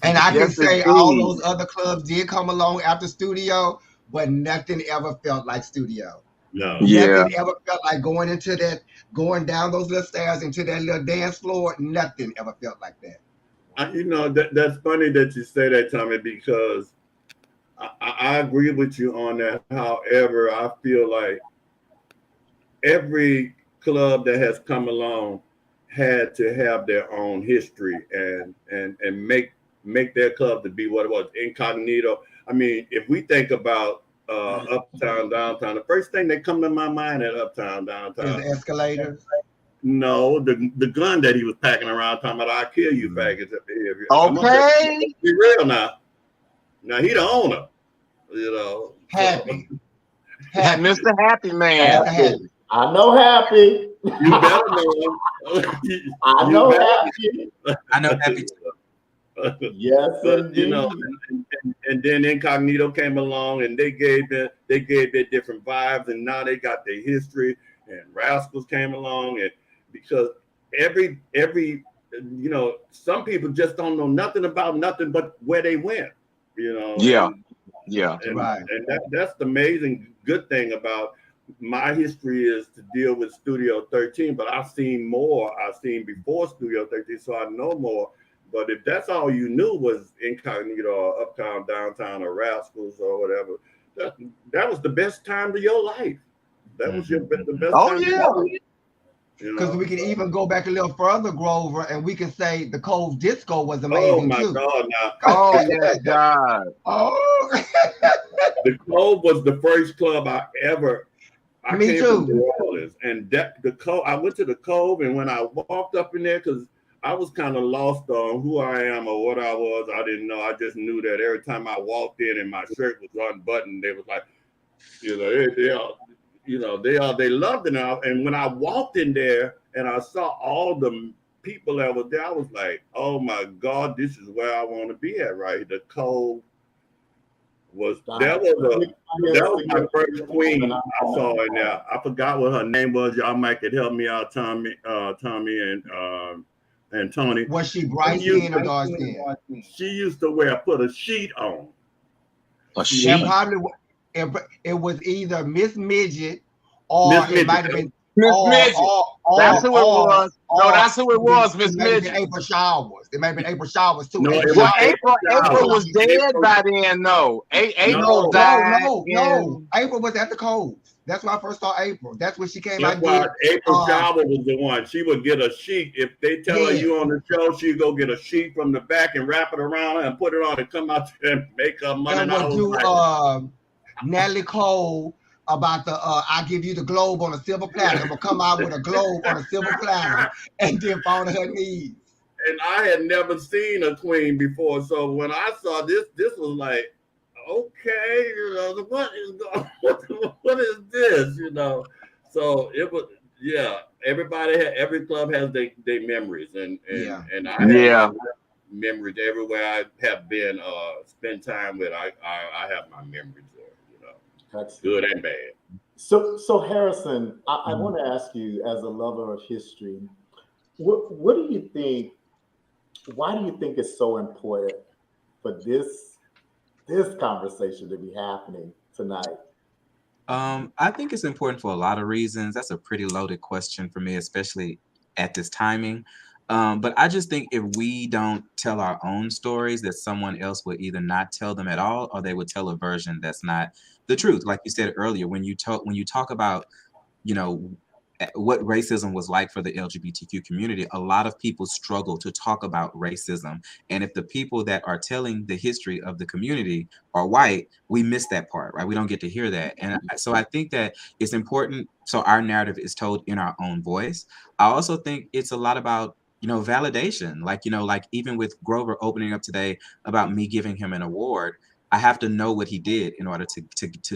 And I can say all those other clubs did come along after Studio, but nothing ever felt like Studio. No. Nothing ever felt like going down those little stairs into that little dance floor. Nothing ever felt like that. You know, that's funny that you say that, Tommie, because I agree with you on that. However, I feel like every club that has come along had to have their own history and make their club to be what it was. Incognito. I mean, if we think about Uptown Downtown, the first thing that come to my mind at Uptown Downtown is the escalators. No, the gun that he was packing around, talking about "I'll kill you, faggots." Okay, be real now. Now he the owner, you know. Happy. Mr. Happy Man. Happy. I know Happy. You better know. I know Happy. I know Happy. Yes, indeed. You know, and then Incognito came along, and they gave their different vibes, and now they got their history. And Rascals came along, and because every you know, some people just don't know nothing about nothing but where they went, you know. And, right. And that's the amazing good thing about my history is to deal with Studio 13, but I've seen more. I've seen before Studio 13, so I know more. But if that's all you knew was Incognito or Uptown Downtown or Rascals or whatever, that was the best time of your life. That was the best time. Oh, yeah. Because we can even go back a little further, Grover, and we can say the Cove Disco was amazing. Oh my too. God! Now, oh my God! Oh, the Cove was the first club I Me came too. from New Orleans, and the Cove. I went to the Cove, and when I walked up in there, because I was kind of lost on who I am or what I was. I didn't know. I just knew that every time I walked in and my shirt was unbuttoned, they was like, they loved it now. And when I walked in there and I saw all the people that were there, I was like, oh my God, this is where I want to be at, right? The cold that was my first queen I saw in there. I forgot what her name was. Y'all might could help me out, Tommie and Tony. Was she bright skin or dark skin? She used to put a sheet on. A sheet. It was either Miss Midget or it might have been Miss Midget. That's who it was. No, that's who it was, Miss Midget. April Showers. It may have been April Showers too. No, April was dead by then. No, April died. No. April was at the Coles. That's when I first saw April. That's when she came out. April Showers was the one. She would get a sheet. If they tell her you on the show, she'd go get a sheet from the back and wrap it around her and put it on and come out there and make her money. And would do Natalie Cole about the I give you the globe on a silver platter. It will come out with a globe on a silver platter and then fall to her knees. And I had never seen a queen before, so when I saw this was like, okay, what is this, So it was, every club has their memories, and I have memories everywhere I have been, spent time with. I have my memories there. That's good and bad. So Harrison, I want to ask you, as a lover of history, what do you think? Why do you think it's so important for this conversation to be happening tonight? I think it's important for a lot of reasons. That's a pretty loaded question for me, especially at this timing. But I just think if we don't tell our own stories, that someone else will either not tell them at all, or they would tell a version that's not the truth. Like you said earlier, when you talk about, what racism was like for the LGBTQ community, a lot of people struggle to talk about racism. And if the people that are telling the history of the community are white, we miss that part, right? We don't get to hear that. And so I think that it's important. So our narrative is told in our own voice. I also think it's a lot about, validation. Like even with Grover opening up today about me giving him an award, I have to know what he did in order to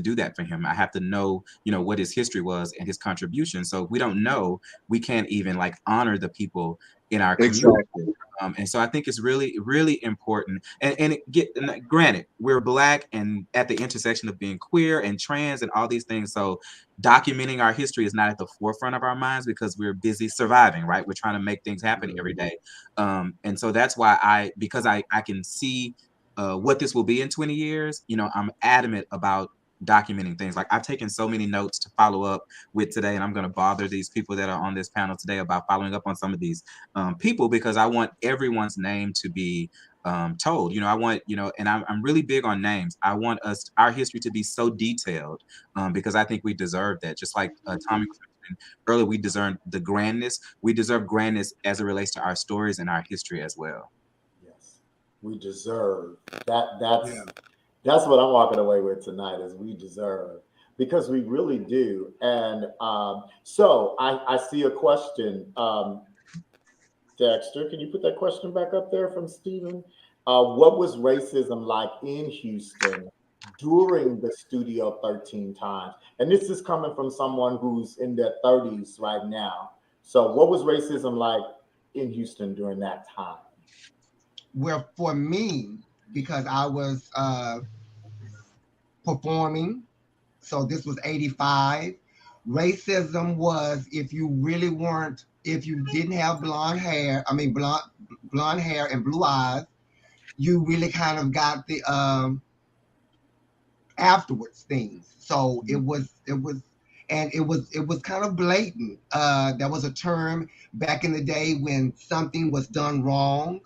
do that for him. I have to know, what his history was and his contribution. So if we don't know, we can't even honor the people in our community. Exactly. And so I think it's really, really important. And granted, we're Black and at the intersection of being queer and trans and all these things. So documenting our history is not at the forefront of our minds because we're busy surviving, right? We're trying to make things happen every day. And so that's why because I can see what this will be in 20 years, I'm adamant about documenting things. Like I've taken so many notes to follow up with today, and I'm going to bother these people that are on this panel today about following up on some of these people, because I want everyone's name to be told. I want, and I'm really big on names. I want our history to be so detailed because I think we deserve that. Just like Tommie was mentioning earlier, we deserve the grandness. We deserve grandness as it relates to our stories and our history as well. We deserve that. That's what I'm walking away with tonight, is we deserve, because we really do. And so I see a question. Dexter, can you put that question back up there from Stephen? What was racism like in Houston during the Studio 13 times? And this is coming from someone who's in their 30s right now. So what was racism like in Houston during that time? Well, for me, because I was performing, so this was 85. Racism was if you didn't have blonde hair and blue eyes, you really kind of got the afterwards things. So it was kind of blatant. There was a term back in the day when something was done wrong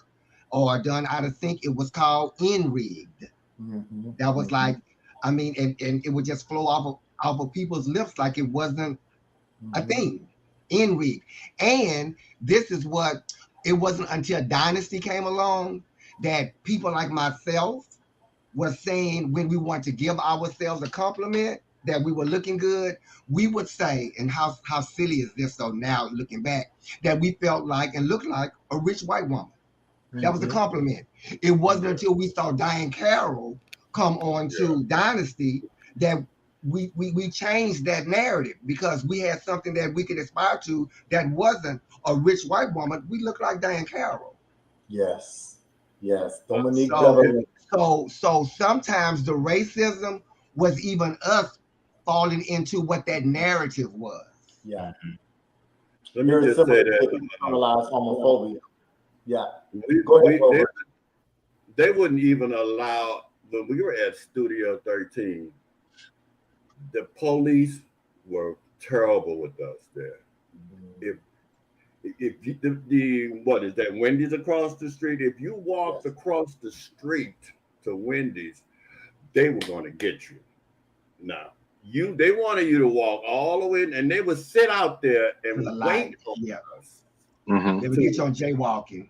or done out of sync. It was called in-rigged. Mm-hmm. That was like, and it would just flow off of people's lips like it wasn't a thing. In-rigged. And this is what, it wasn't until Dynasty came along that people like myself were saying, when we want to give ourselves a compliment, that we were looking good, we would say, and how silly is this? So now looking back, that we felt like and looked like a rich white woman. That was a compliment. It wasn't until we saw Diane Carroll come on to Dynasty that we changed that narrative, because we had something that we could aspire to that wasn't a rich white woman. We looked like Diane Carroll. Yes. Yes. Dominique So, Beverly. so sometimes the racism was even us falling into what that narrative was. Yeah. Let me just say that internalized homophobia. Yeah. Go ahead, they wouldn't even allow, when we were at Studio 13, the police were terrible with us there. If the what is that, Wendy's across the street? If you walked across the street to Wendy's, they were going to get you. Now, they wanted you to walk all the way, and they would sit out there and wait for us. They would get you on jaywalking.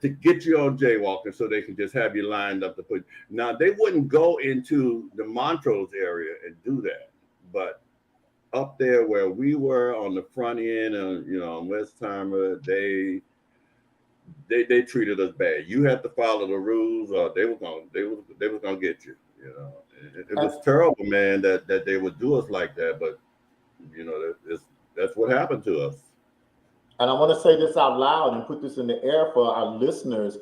To get you on jaywalking, so they can just have you lined up to put. Now, they wouldn't go into the Montrose area and do that, but up there where we were on the front end, on Westheimer, they treated us bad. You had to follow the rules, or they were gonna get you. It was terrible, man, that they would do us like that. But that's what happened to us. And I want to say this out loud and put this in the air for our listeners.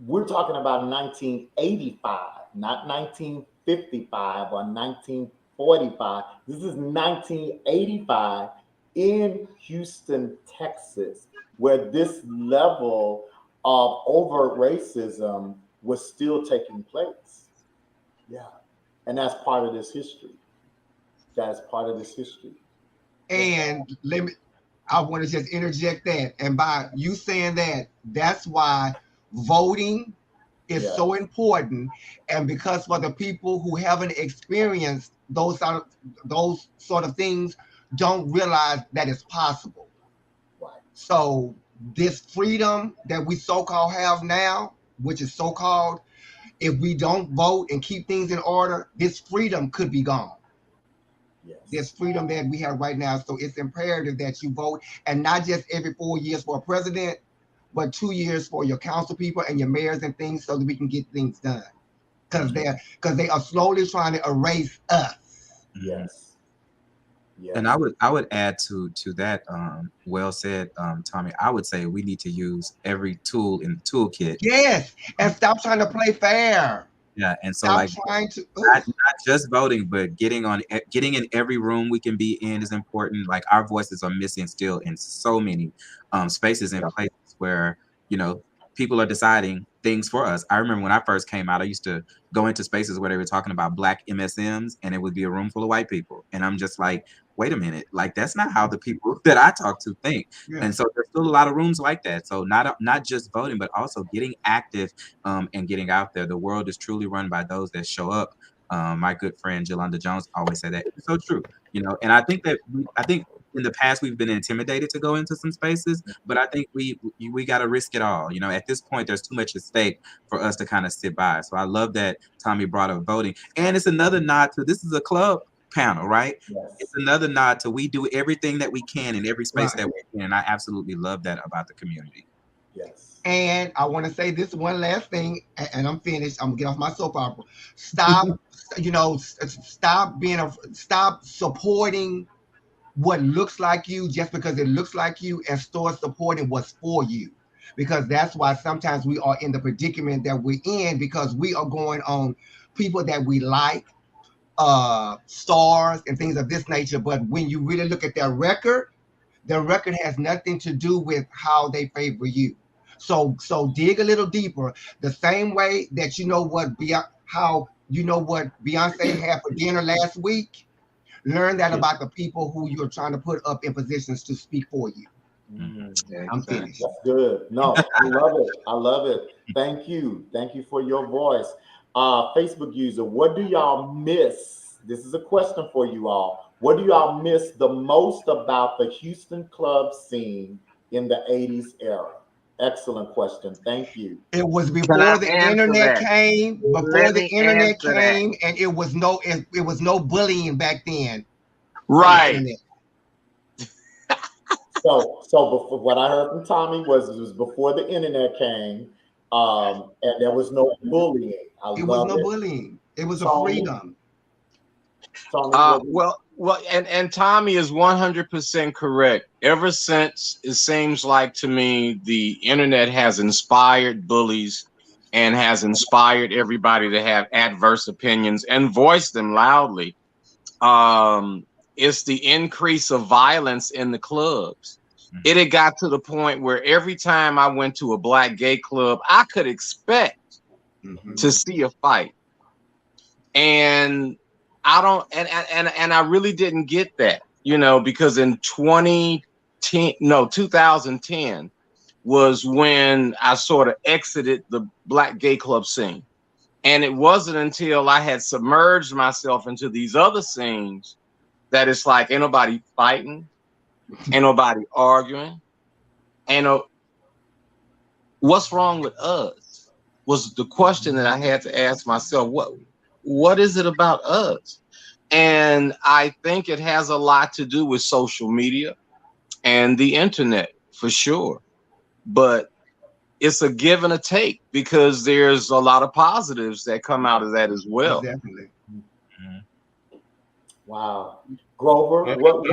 We're talking about 1985, not 1955 or 1945. This is 1985 in Houston, Texas, where this level of overt racism was still taking place. Yeah. And that's part of this history. That's part of this history. And I want to just interject that. And by you saying that, that's why voting is so important. And because for the people who haven't experienced those sort of things, don't realize that it's possible. Right. So this freedom that we so-called have now, which is so-called, if we don't vote and keep things in order, this freedom could be gone. Yes. This freedom that we have right now. So it's imperative that you vote, and not just every 4 years for a president, but 2 years for your council people and your mayors and things, so that we can get things done. Because they are slowly trying to erase us. Yes. Yeah. And I would add to that, well said, Tommie. I would say we need to use every tool in the toolkit. Yes, and stop trying to play fair. Yeah, and so stop trying to not just voting, but getting in every room we can be in is important. Like, our voices are missing still in so many spaces and places where people are deciding things for us. I remember when I first came out, I used to go into spaces where they were talking about Black MSMs, and it would be a room full of white people, and I'm just like, wait a minute, like, that's not how the people that I talk to think. And so there's still a lot of rooms like that. So not just voting, but also getting active and getting out there. The world is truly run by those that show up. My good friend Jolanda Jones always said that. It's so true, and I think in the past we've been intimidated to go into some spaces, but I think we got to risk it all. At this point, there's too much at stake for us to kind of sit by. So I love that Tommie brought up voting, and it's another nod to, this is a club panel, right? Yes. It's another nod to, we do everything that we can in every space that we can, and I absolutely love that about the community. Yes. And I want to say this one last thing, and I'm finished. I'm gonna get off my soap opera. Stop, stop supporting what looks like you just because it looks like you, and start supporting what's for you. Because that's why sometimes we are in the predicament that we're in, because we are going on people that we like, stars and things of this nature. But when you really look at their record has nothing to do with how they favor you. So dig a little deeper. The same way that what Beyonce had for dinner last week. Learn that about the people who you're trying to put up in positions to speak for you. I'm finished. That's good. No, I love it. I love it. Thank you. Thank you for your voice. Facebook user, what do y'all miss? This is a question for you all. What do y'all miss the most about the Houston club scene in the 80s era? Excellent question. Thank you. It was Can I before the answer internet that? came. Before Let the me internet answer that. came, and it was no bullying back then. On the Right. internet. So before, what I heard from Tommie was it was before the internet came, and there was no bullying. I It was love no it. bullying. It was a Tommie, freedom. Tommie, Well, and Tommie is 100% correct. Ever since, it seems like to me, the internet has inspired bullies and has inspired everybody to have adverse opinions and voice them loudly. It's the increase of violence in the clubs. It had got to the point where every time I went to a Black gay club, I could expect to see a fight. And I don't, and I really didn't get that, because in 2010 was when I sort of exited the Black gay club scene. And it wasn't until I had submerged myself into these other scenes that it's like, ain't nobody fighting, ain't nobody arguing, what's wrong with us was the question that I had to ask myself. What is it about us? And I think it has a lot to do with social media and the internet for sure. But it's a give and a take because there's a lot of positives that come out of that as well. Definitely. wow. Grover, what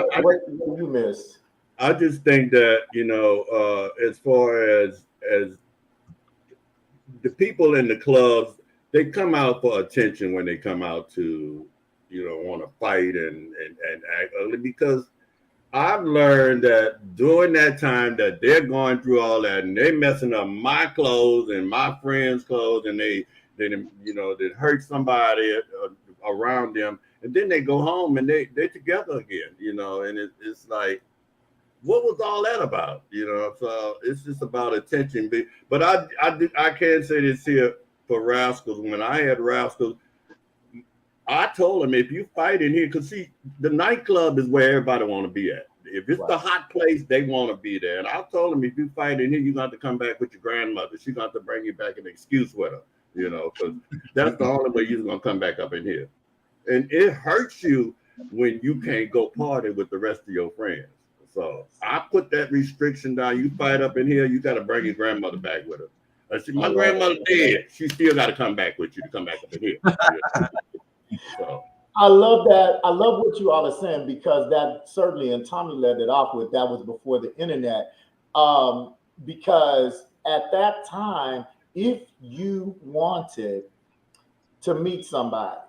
you missed? I just think that, as far as the people in the clubs, they come out for attention when they come out to, want to fight and act ugly, because I've learned that during that time that they're going through all that and they're messing up my clothes and my friends' clothes, and they hurt somebody around them, and then they go home and they're together again, and it's like, what was all that about? So it's just about attention. But I can say this here for Rascals. When I had Rascals, I told them, if you fight in here, because see, the nightclub is where everybody want to be at. If it's the hot place, they want to be there. And I told them, if you fight in here, you're going to have to come back with your grandmother. She's going to have to bring you back an excuse with her, because that's the only way you're going to come back up in here. And it hurts you when you can't go party with the rest of your friends. So I put that restriction down. You fight up in here, you got to bring your grandmother back with her. I said, my grandmother dead. She still got to come back with you to come back up in here. So I love that. I love what you all are saying, because that certainly, and Tommie led it off with, that was before the internet. Because at that time, if you wanted to meet somebody,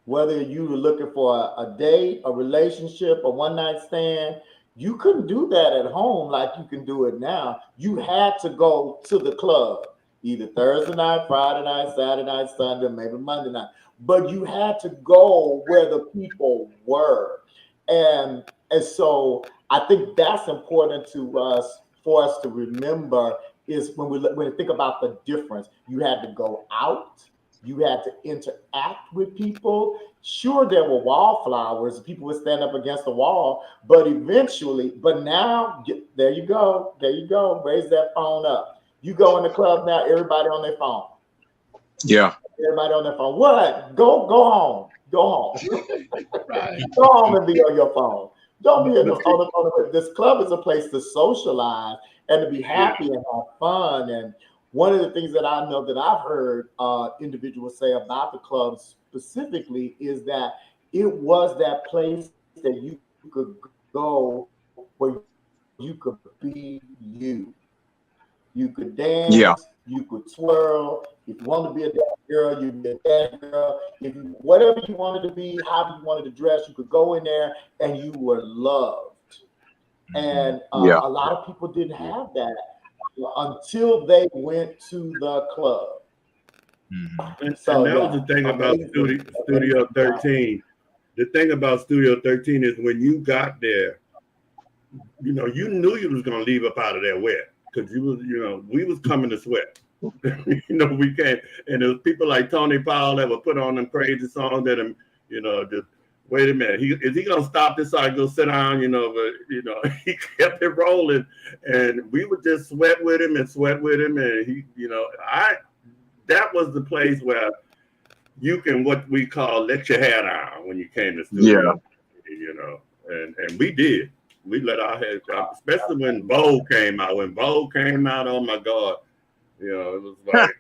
whether you were looking for a date, a relationship, a one-night stand, you couldn't do that at home like you can do it now. You had to go to the club, either Thursday night, Friday night, Saturday night, Sunday, maybe Monday night. But you had to go where the people were. And so I think that's important to us, for us to remember, is when we think about the difference. You had to go out. You had to interact with people. Sure, there were wallflowers. People would stand up against the wall, but now, there you go. Raise that phone up. You go in the club now, everybody on their phone. Yeah. Everybody on their phone. What? Go home. Go home. Right. Go home and be on your phone. Don't be on the phone. This club is a place to socialize and to be happy and have fun. And one of the things that I know that I've heard individuals say about the clubs specifically is that it was that place that you could go where you could be you. You could dance, you could twirl. If you wanted to be a dance girl, you could be a dance girl. Whatever you wanted to be, how you wanted to dress, you could go in there and you were loved. And a lot of people didn't have that until they went to the club. And that was the thing about Studio 13. The thing about Studio 13 is when you got there, you knew you was gonna leave up out of there wet, because we was coming to sweat. We can't. And there was people like Tony Powell that would put on them crazy songs that just wait a minute, is he gonna stop this so I go sit down? But he kept it rolling, and we would just sweat with him, and he, that was the place where you can, what we call, let your hair down when you came to studio. And we did. We let our hair down, especially when Vogue came out. When Vogue came out, oh my God, it was like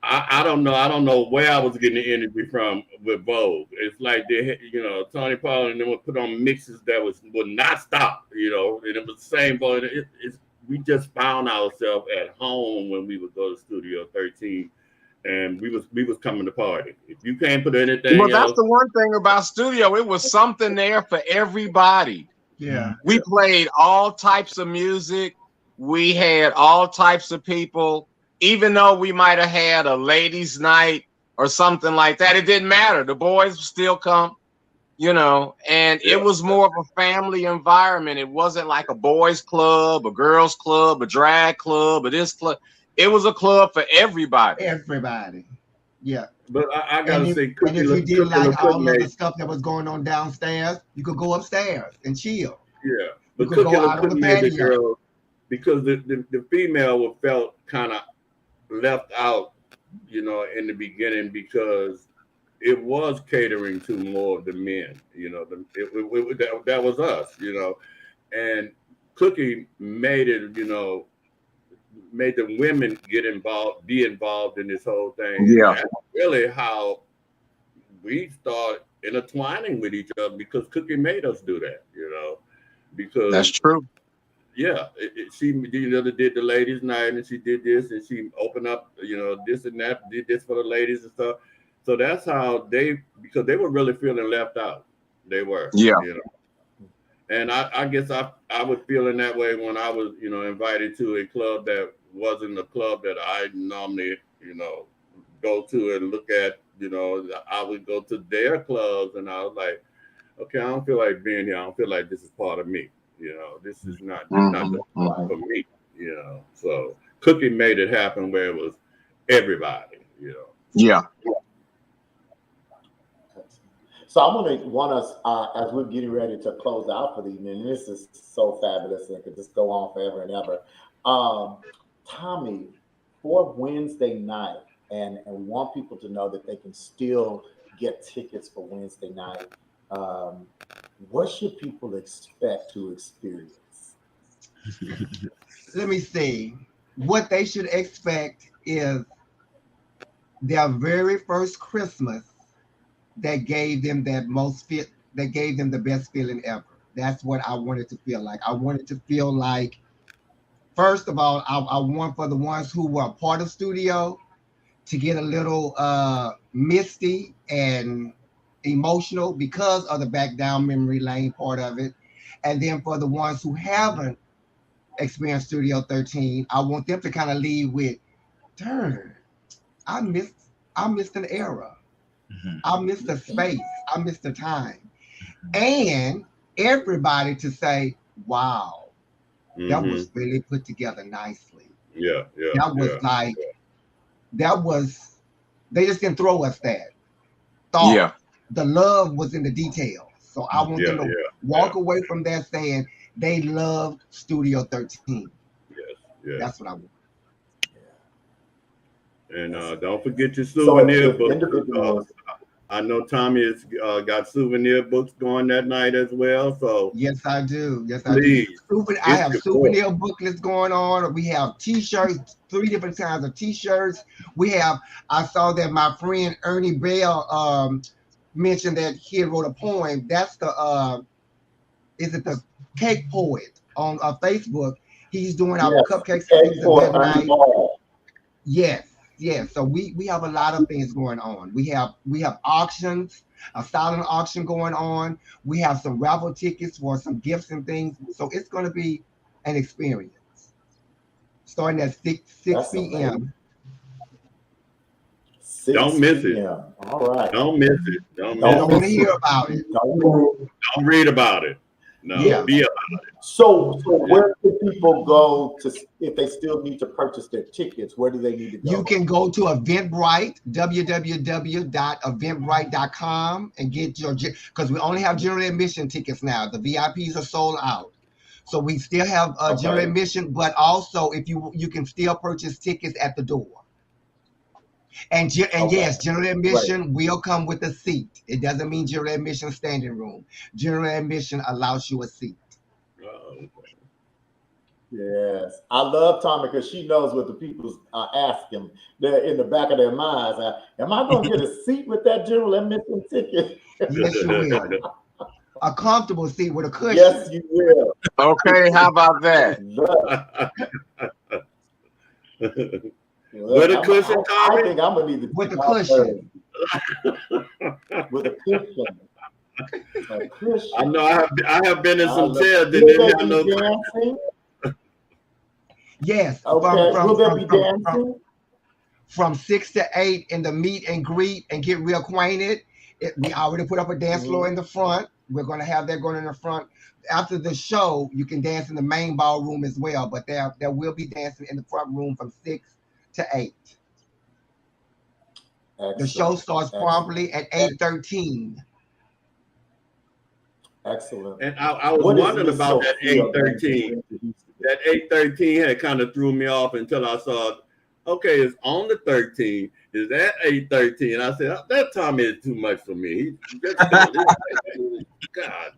I don't know where I was getting the energy from with Vogue. It's like they, Tony Paul and them would put on mixes that would not stop, and it was the same. But we just found ourselves at home when we would go to Studio 13, and we was coming to party. If you can't put anything, well, that's the one thing about studio. It was something there for everybody. Yeah, we played all types of music. We had all types of people. Even though we might have had a ladies' night or something like that, it didn't matter. The boys would still come, and it was more of a family environment. It wasn't like a boys' club, a girls' club, a drag club, or this club. It was a club for everybody. Everybody. Yeah. But I gotta say, and if you did like all of the stuff that was going on downstairs, you could go upstairs and chill. Yeah. You But could go Cookie out on the made the patio. girl, because the female felt kind of left out, in the beginning, because it was catering to more of the men, that was us, and Cookie made it, made the women be involved in this whole thing. Yeah. And that's really how we start intertwining with each other, because Cookie made us do that, because That's true. Yeah, she did the ladies' night, and she did this, and she opened up, this and that, did this for the ladies and stuff. So that's how because they were really feeling left out. They were, And I guess I was feeling that way when I was, invited to a club that wasn't a club that I normally, go to and look at. I would go to their clubs, and I was like, okay, I don't feel like being here. I don't feel like this is part of me. This is not for me. So Cookie made it happen where it was everybody. Yeah. So I want us, as we're getting ready to close out for the evening, and this is so fabulous and it could just go on forever and ever. Tommie, for Wednesday night, and want people to know that they can still get tickets for Wednesday night. What should people expect to experience? Let me see. What they should expect is their very first Christmas that gave them that gave them the best feeling ever. That's what I wanted to feel like. I wanted to feel like, first of all, I want for the ones who were part of studio to get a little misty and emotional because of the back down memory lane part of it. And then for the ones who haven't experienced Studio 13, I want them to kind of leave with, darn, I missed an era. Mm-hmm. I missed the space. I missed the time. And everybody to say, wow, that was really put together nicely. Yeah. That was they just didn't throw us that thought. Yeah. The love was in the details. So I want them to walk away from that saying they loved Studio 13. Yes. That's what I want. And don't forget your souvenir books. I know Tommie has got souvenir books going that night as well. So yes, I do. Please, I have souvenir booklets going on. We have T-shirts, 3 different kinds of T-shirts. I saw that my friend Ernie Bell mentioned that he had wrote a poem. That's the Cake Poet on Facebook. He's doing our cupcakes that night. Yes. So we have a lot of things going on. We have auctions, a silent auction going on. We have some raffle tickets for some gifts and things. So it's going to be an experience. Starting at 6 p.m. Don't miss it. All right. Don't miss it. Don't want to hear about it. Don't read about it. No, Yeah. be about it. So where do people go to if they still need to purchase their tickets? Where do they need to go? You can go to Eventbrite, www.eventbrite.com, and get your, because we only have general admission tickets now. The VIPs are sold out. So we still have general Okay. admission, but also if you can still purchase tickets at the door. And Okay. yes, general admission will come with a seat. It doesn't mean general admission standing room. General admission allows you a seat. Yes, I love Tommie because she knows what the people ask him. They're in the back of their minds. Am I going to get a seat with that general admission ticket? Yes, you will. A comfortable seat with a cushion. Yes, you will. Okay, how about that? With a cushion, I Tommie? think I'm gonna need to with a cushion. With a cushion. A cushion. I know I have been in some chairs that Will didn't there have be no dancing? Yes. Okay. Will there be dancing? From 6 to 8 in the meet and greet and get reacquainted. We already put up a dance floor in the front. We're going to have that going in the front. After the show, you can dance in the main ballroom as well, but there will be dancing in the front room from 6 to 8. Excellent. The show starts promptly at 8:13. Excellent. And I was wondering about that 8:13. That 8:13 had kind of threw me off until I saw, okay, it's on the 13th. Is that 8:13? I said, that time is too much for me. God,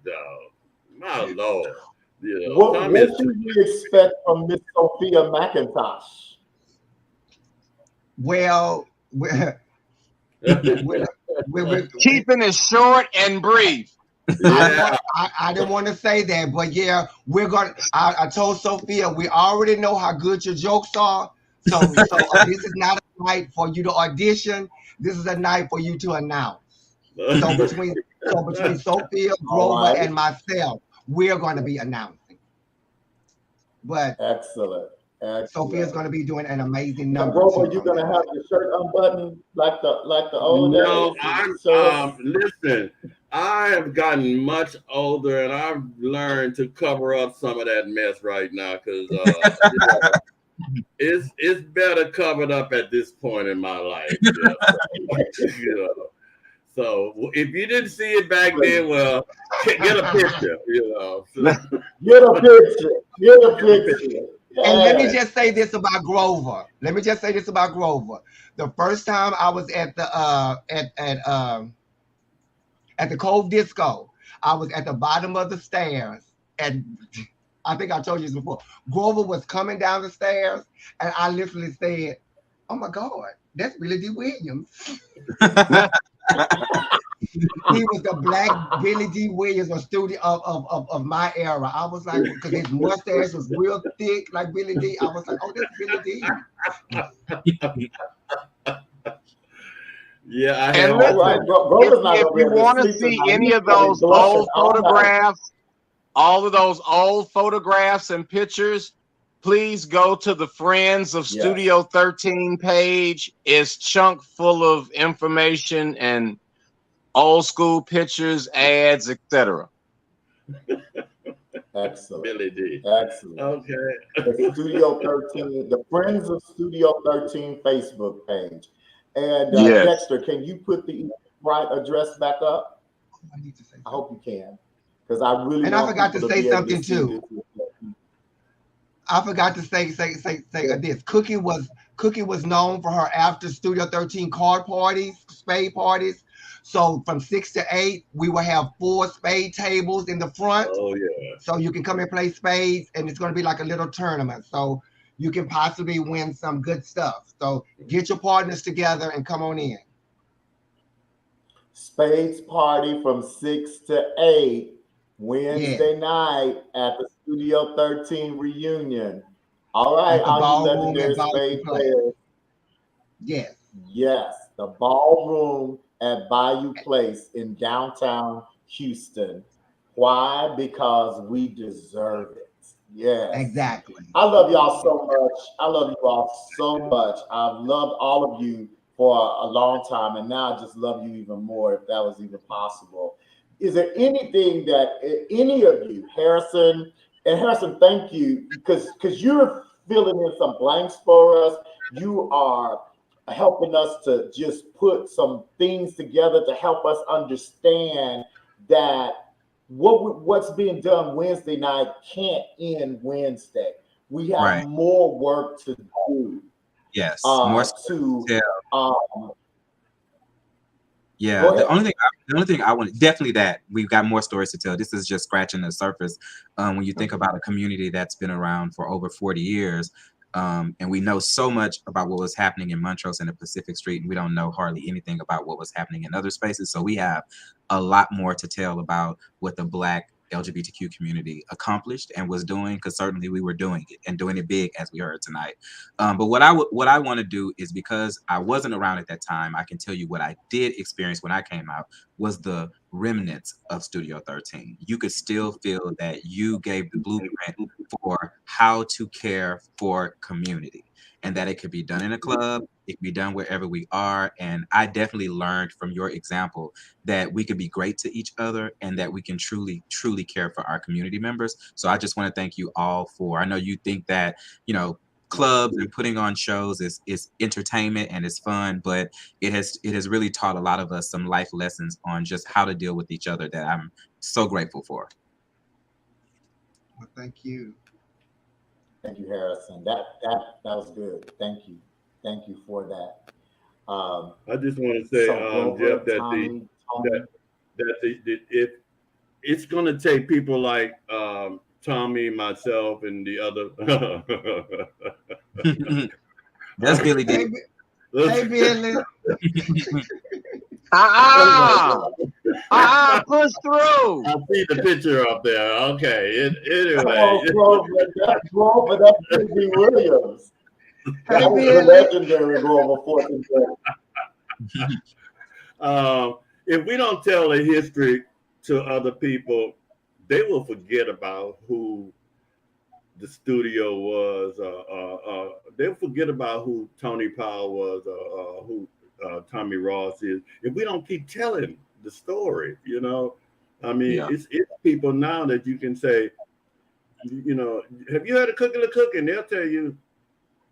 dog. My Lord. You know, What should we expect from Miss Sophia McIntosh? Well, we're Keeping it short and brief. Yeah. I didn't want to say that, but yeah, we're going to, I told Sophia, we already know how good your jokes are. So this is not a night for you to audition. This is a night for you to announce. So between Sophia, Grover, and myself, we're going to be announcing. But excellent. Sophia's going to be doing an amazing number. Grover, you're going to have your shirt unbuttoned like the old days? No, listen, I have gotten much older and I've learned to cover up some of that mess right now because it's better covered up at this point in my life. You know? So if you didn't see it back then, well, get a picture. You know, get a picture. And let me just say this about Grover. The first time I was at the Cove Disco, I was at the bottom of the stairs, and I think I told you this before. Grover was coming down the stairs, and I literally said, "Oh my God, that's Billy D. Williams." He was the black Billy D. Williams of my era. I was like, because his mustache was real thick like Billy D. I was like, oh, that's Billy D. Yeah, and listen, if you want to see any of those old photographs, all of those old photographs and pictures, please go to the Friends of Studio 13 page. It's chock full of information and old school pictures, ads, etc. Excellent. Billy D. Excellent. Okay. The Studio 13, the Friends of Studio 13 Facebook page. And Dexter, can you put the right address back up? I hope you can, because I really. And I forgot to say something too. I forgot to say this. Cookie was known for her after Studio 13 card parties, spade parties. So from 6 to 8, we will have 4 spade tables in the front. Oh yeah. So you can come and play spades, and it's going to be like a little tournament. So you can possibly win some good stuff. So get your partners together and come on in. Spades party from 6 to 8 Wednesday night at the Studio 13 reunion. All right, all you legendary spade players. Yes. Yes, the ballroom at Bayou Place in downtown Houston. Why? Because we deserve it. Yes. Exactly. I love y'all so much. I love you all so much. I've loved all of you for a long time, and now I just love you even more, if that was even possible. is there anything that any of you, Harrison, and Harrison, thank you, because you're filling in some blanks for us. You are helping us to just put some things together to help us understand that what's being done Wednesday night can't end Wednesday. We have Right. more work to do. Yes. More To yeah, the only thing I want, definitely that we've got more stories to tell. This is just scratching the surface. When you think about a community that's been around for over 40 years, and we know so much about what was happening in Montrose and the Pacific Street, and we don't know hardly anything about what was happening in other spaces. So we have a lot more to tell about what the Black LGBTQ community accomplished and was doing, because certainly we were doing it and doing it big, as we heard tonight. But what I want to do is, because I wasn't around at that time, I can tell you what I did experience when I came out was the remnants of Studio 13. You could still feel that you gave the blueprint for how to care for community, and that it could be done in a club, it can be done wherever we are. And I definitely learned from your example that we could be great to each other and that we can truly, truly care for our community members. So I just want to thank you all for, I know you think that, clubs and putting on shows is entertainment and it's fun, but it has really taught a lot of us some life lessons on just how to deal with each other that I'm so grateful for. Well, thank you. Thank you, Harrison. That was good. Thank you for that. I just want to say, Jeff, that if it's going to take people like Tommie, myself, and the other. That's Billy D. Hey, Billy. Push through. I see the picture up there. Okay. Anyway. But that's Billy Williams. That was the legendary Grover Fortenberry. If we don't tell the history to other people, they will forget about who the studio was. They'll forget about who Tony Powell was, who Tommie Ross is. If we don't keep telling the story, I mean, it's people now that you can say, have you heard of Cookie LaCook? And they'll tell you,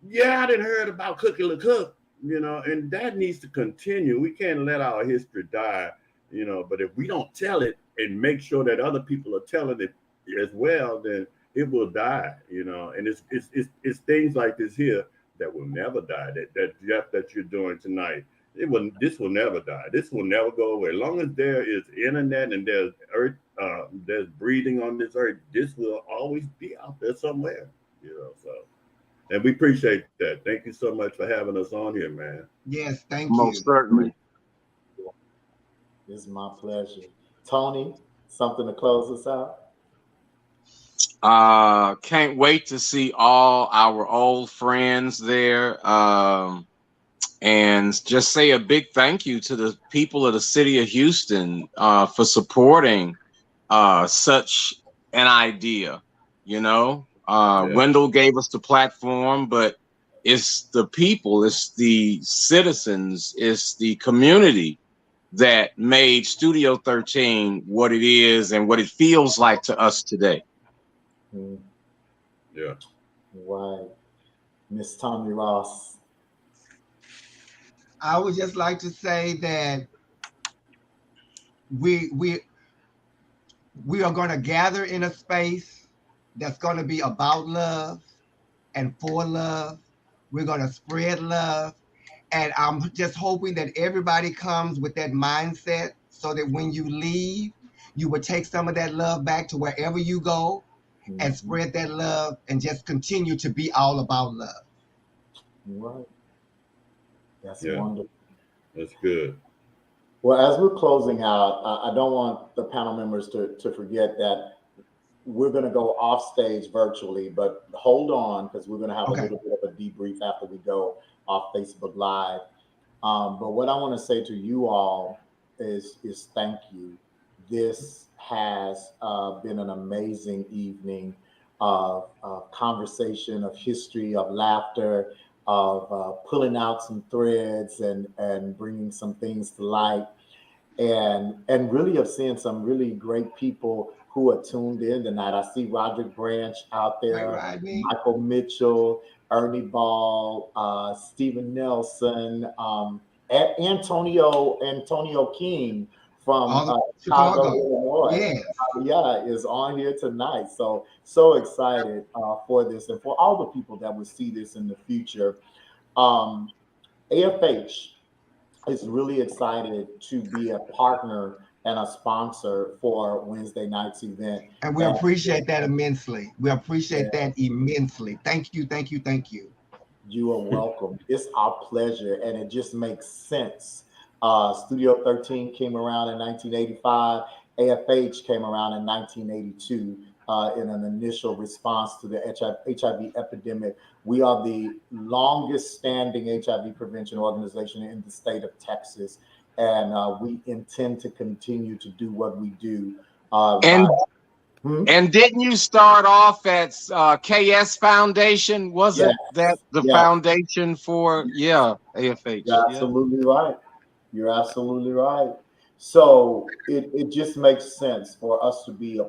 yeah, I didn't heard about Cookie LaCook, and that needs to continue. We can't let our history die, but if we don't tell it and make sure that other people are telling it as well, then it will die, and it's things like this here that will never die, that Jeff, that you're doing tonight. This will never die. This will never go away. As long as there is internet and there's earth, there's breathing on this earth, this will always be out there somewhere, so. And we appreciate that. Thank you so much for having us on here, man. Yes, thank you. Most certainly. It's my pleasure. Tony, something to close us out? Can't wait to see all our old friends there. And just say a big thank you to the people of the city of Houston for supporting such an idea, Wendell gave us the platform, but it's the people, it's the citizens, it's the community that made Studio 13 what it is and what it feels like to us today. Yeah. Right. Miss Tommie Ross. I would just like to say that we are going to gather in a space that's going to be about love and for love. We're going to spread love. And I'm just hoping that everybody comes with that mindset so that when you leave, you will take some of that love back to wherever you go and spread that love and just continue to be all about love. Right. That's wonderful. That's good. Well, as we're closing out, I don't want the panel members to forget that we're going to go off stage virtually, but hold on, because we're going to have a little bit of a debrief after we go off Facebook Live. But what I want to say to you all is thank you. This has been an amazing evening of conversation, of history, of laughter, of pulling out some threads and bringing some things to light. and really have seen some really great people who are tuned in tonight. I see Roderick Branch out Right, there, Rodney. Michael Mitchell, Ernie Ball, Stephen Nelson, Antonio King from All the Chicago, Chicago. Illinois. Yes. Yeah, is on here tonight. So excited for this and for all the people that will see this in the future. Um, AFH is really excited to be a partner and a sponsor for Wednesday night's event. And we And appreciate that immensely. We appreciate yeah, that immensely. Thank you, thank you, thank you. you are welcome. It's our pleasure, and it just makes sense. Studio 13 came around in 1985. AFH came around in 1982 in an initial response to the HIV epidemic. We are the longest standing HIV prevention organization in the state of Texas, and we intend to continue to do what we do. And Hmm? and didn't you start off at KS Foundation? Was Yes, it that the yes. foundation for AFH? You're Yeah. absolutely right. You're absolutely right. So it just makes sense for us to be a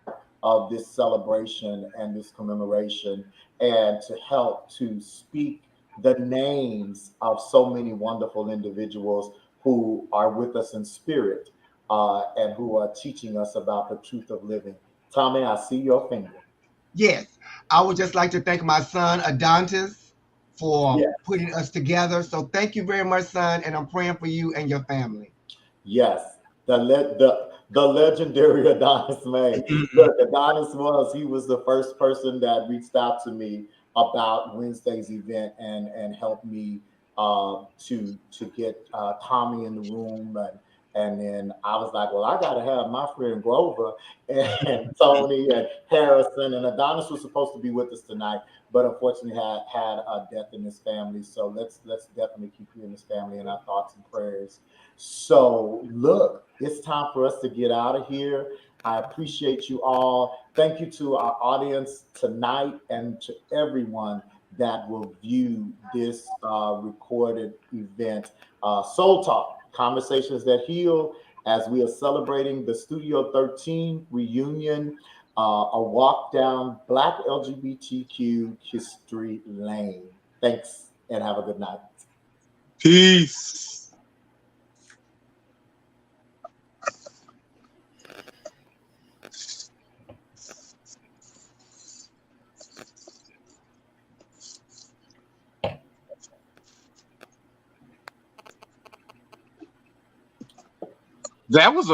part of this celebration and this commemoration and to help to speak the names of so many wonderful individuals who are with us in spirit and who are teaching us about the truth of living. Tommie, I see your finger. Yes. I would just like to thank my son Adonis for Yes. putting us together. So thank you very much, son, and I'm praying for you and your family. Yes, the legendary Adonis May. Look, he was the first person that reached out to me about Wednesday's event and helped me to get Tommie in the room and then I was like, well, I got to have my friend Grover and Tony and Harrison and Adonis was supposed to be with us tonight, but unfortunately had a death in his family. So let's definitely keep you in his family in our thoughts and prayers. So, look, it's time for us to get out of here. I appreciate you all. Thank you to our audience tonight and to everyone that will view this recorded event. Soul Talk, Conversations That Heal, as we are celebrating the Studio 13 reunion, a walk down Black LGBTQ history lane. Thanks and have a good night. Peace. That was a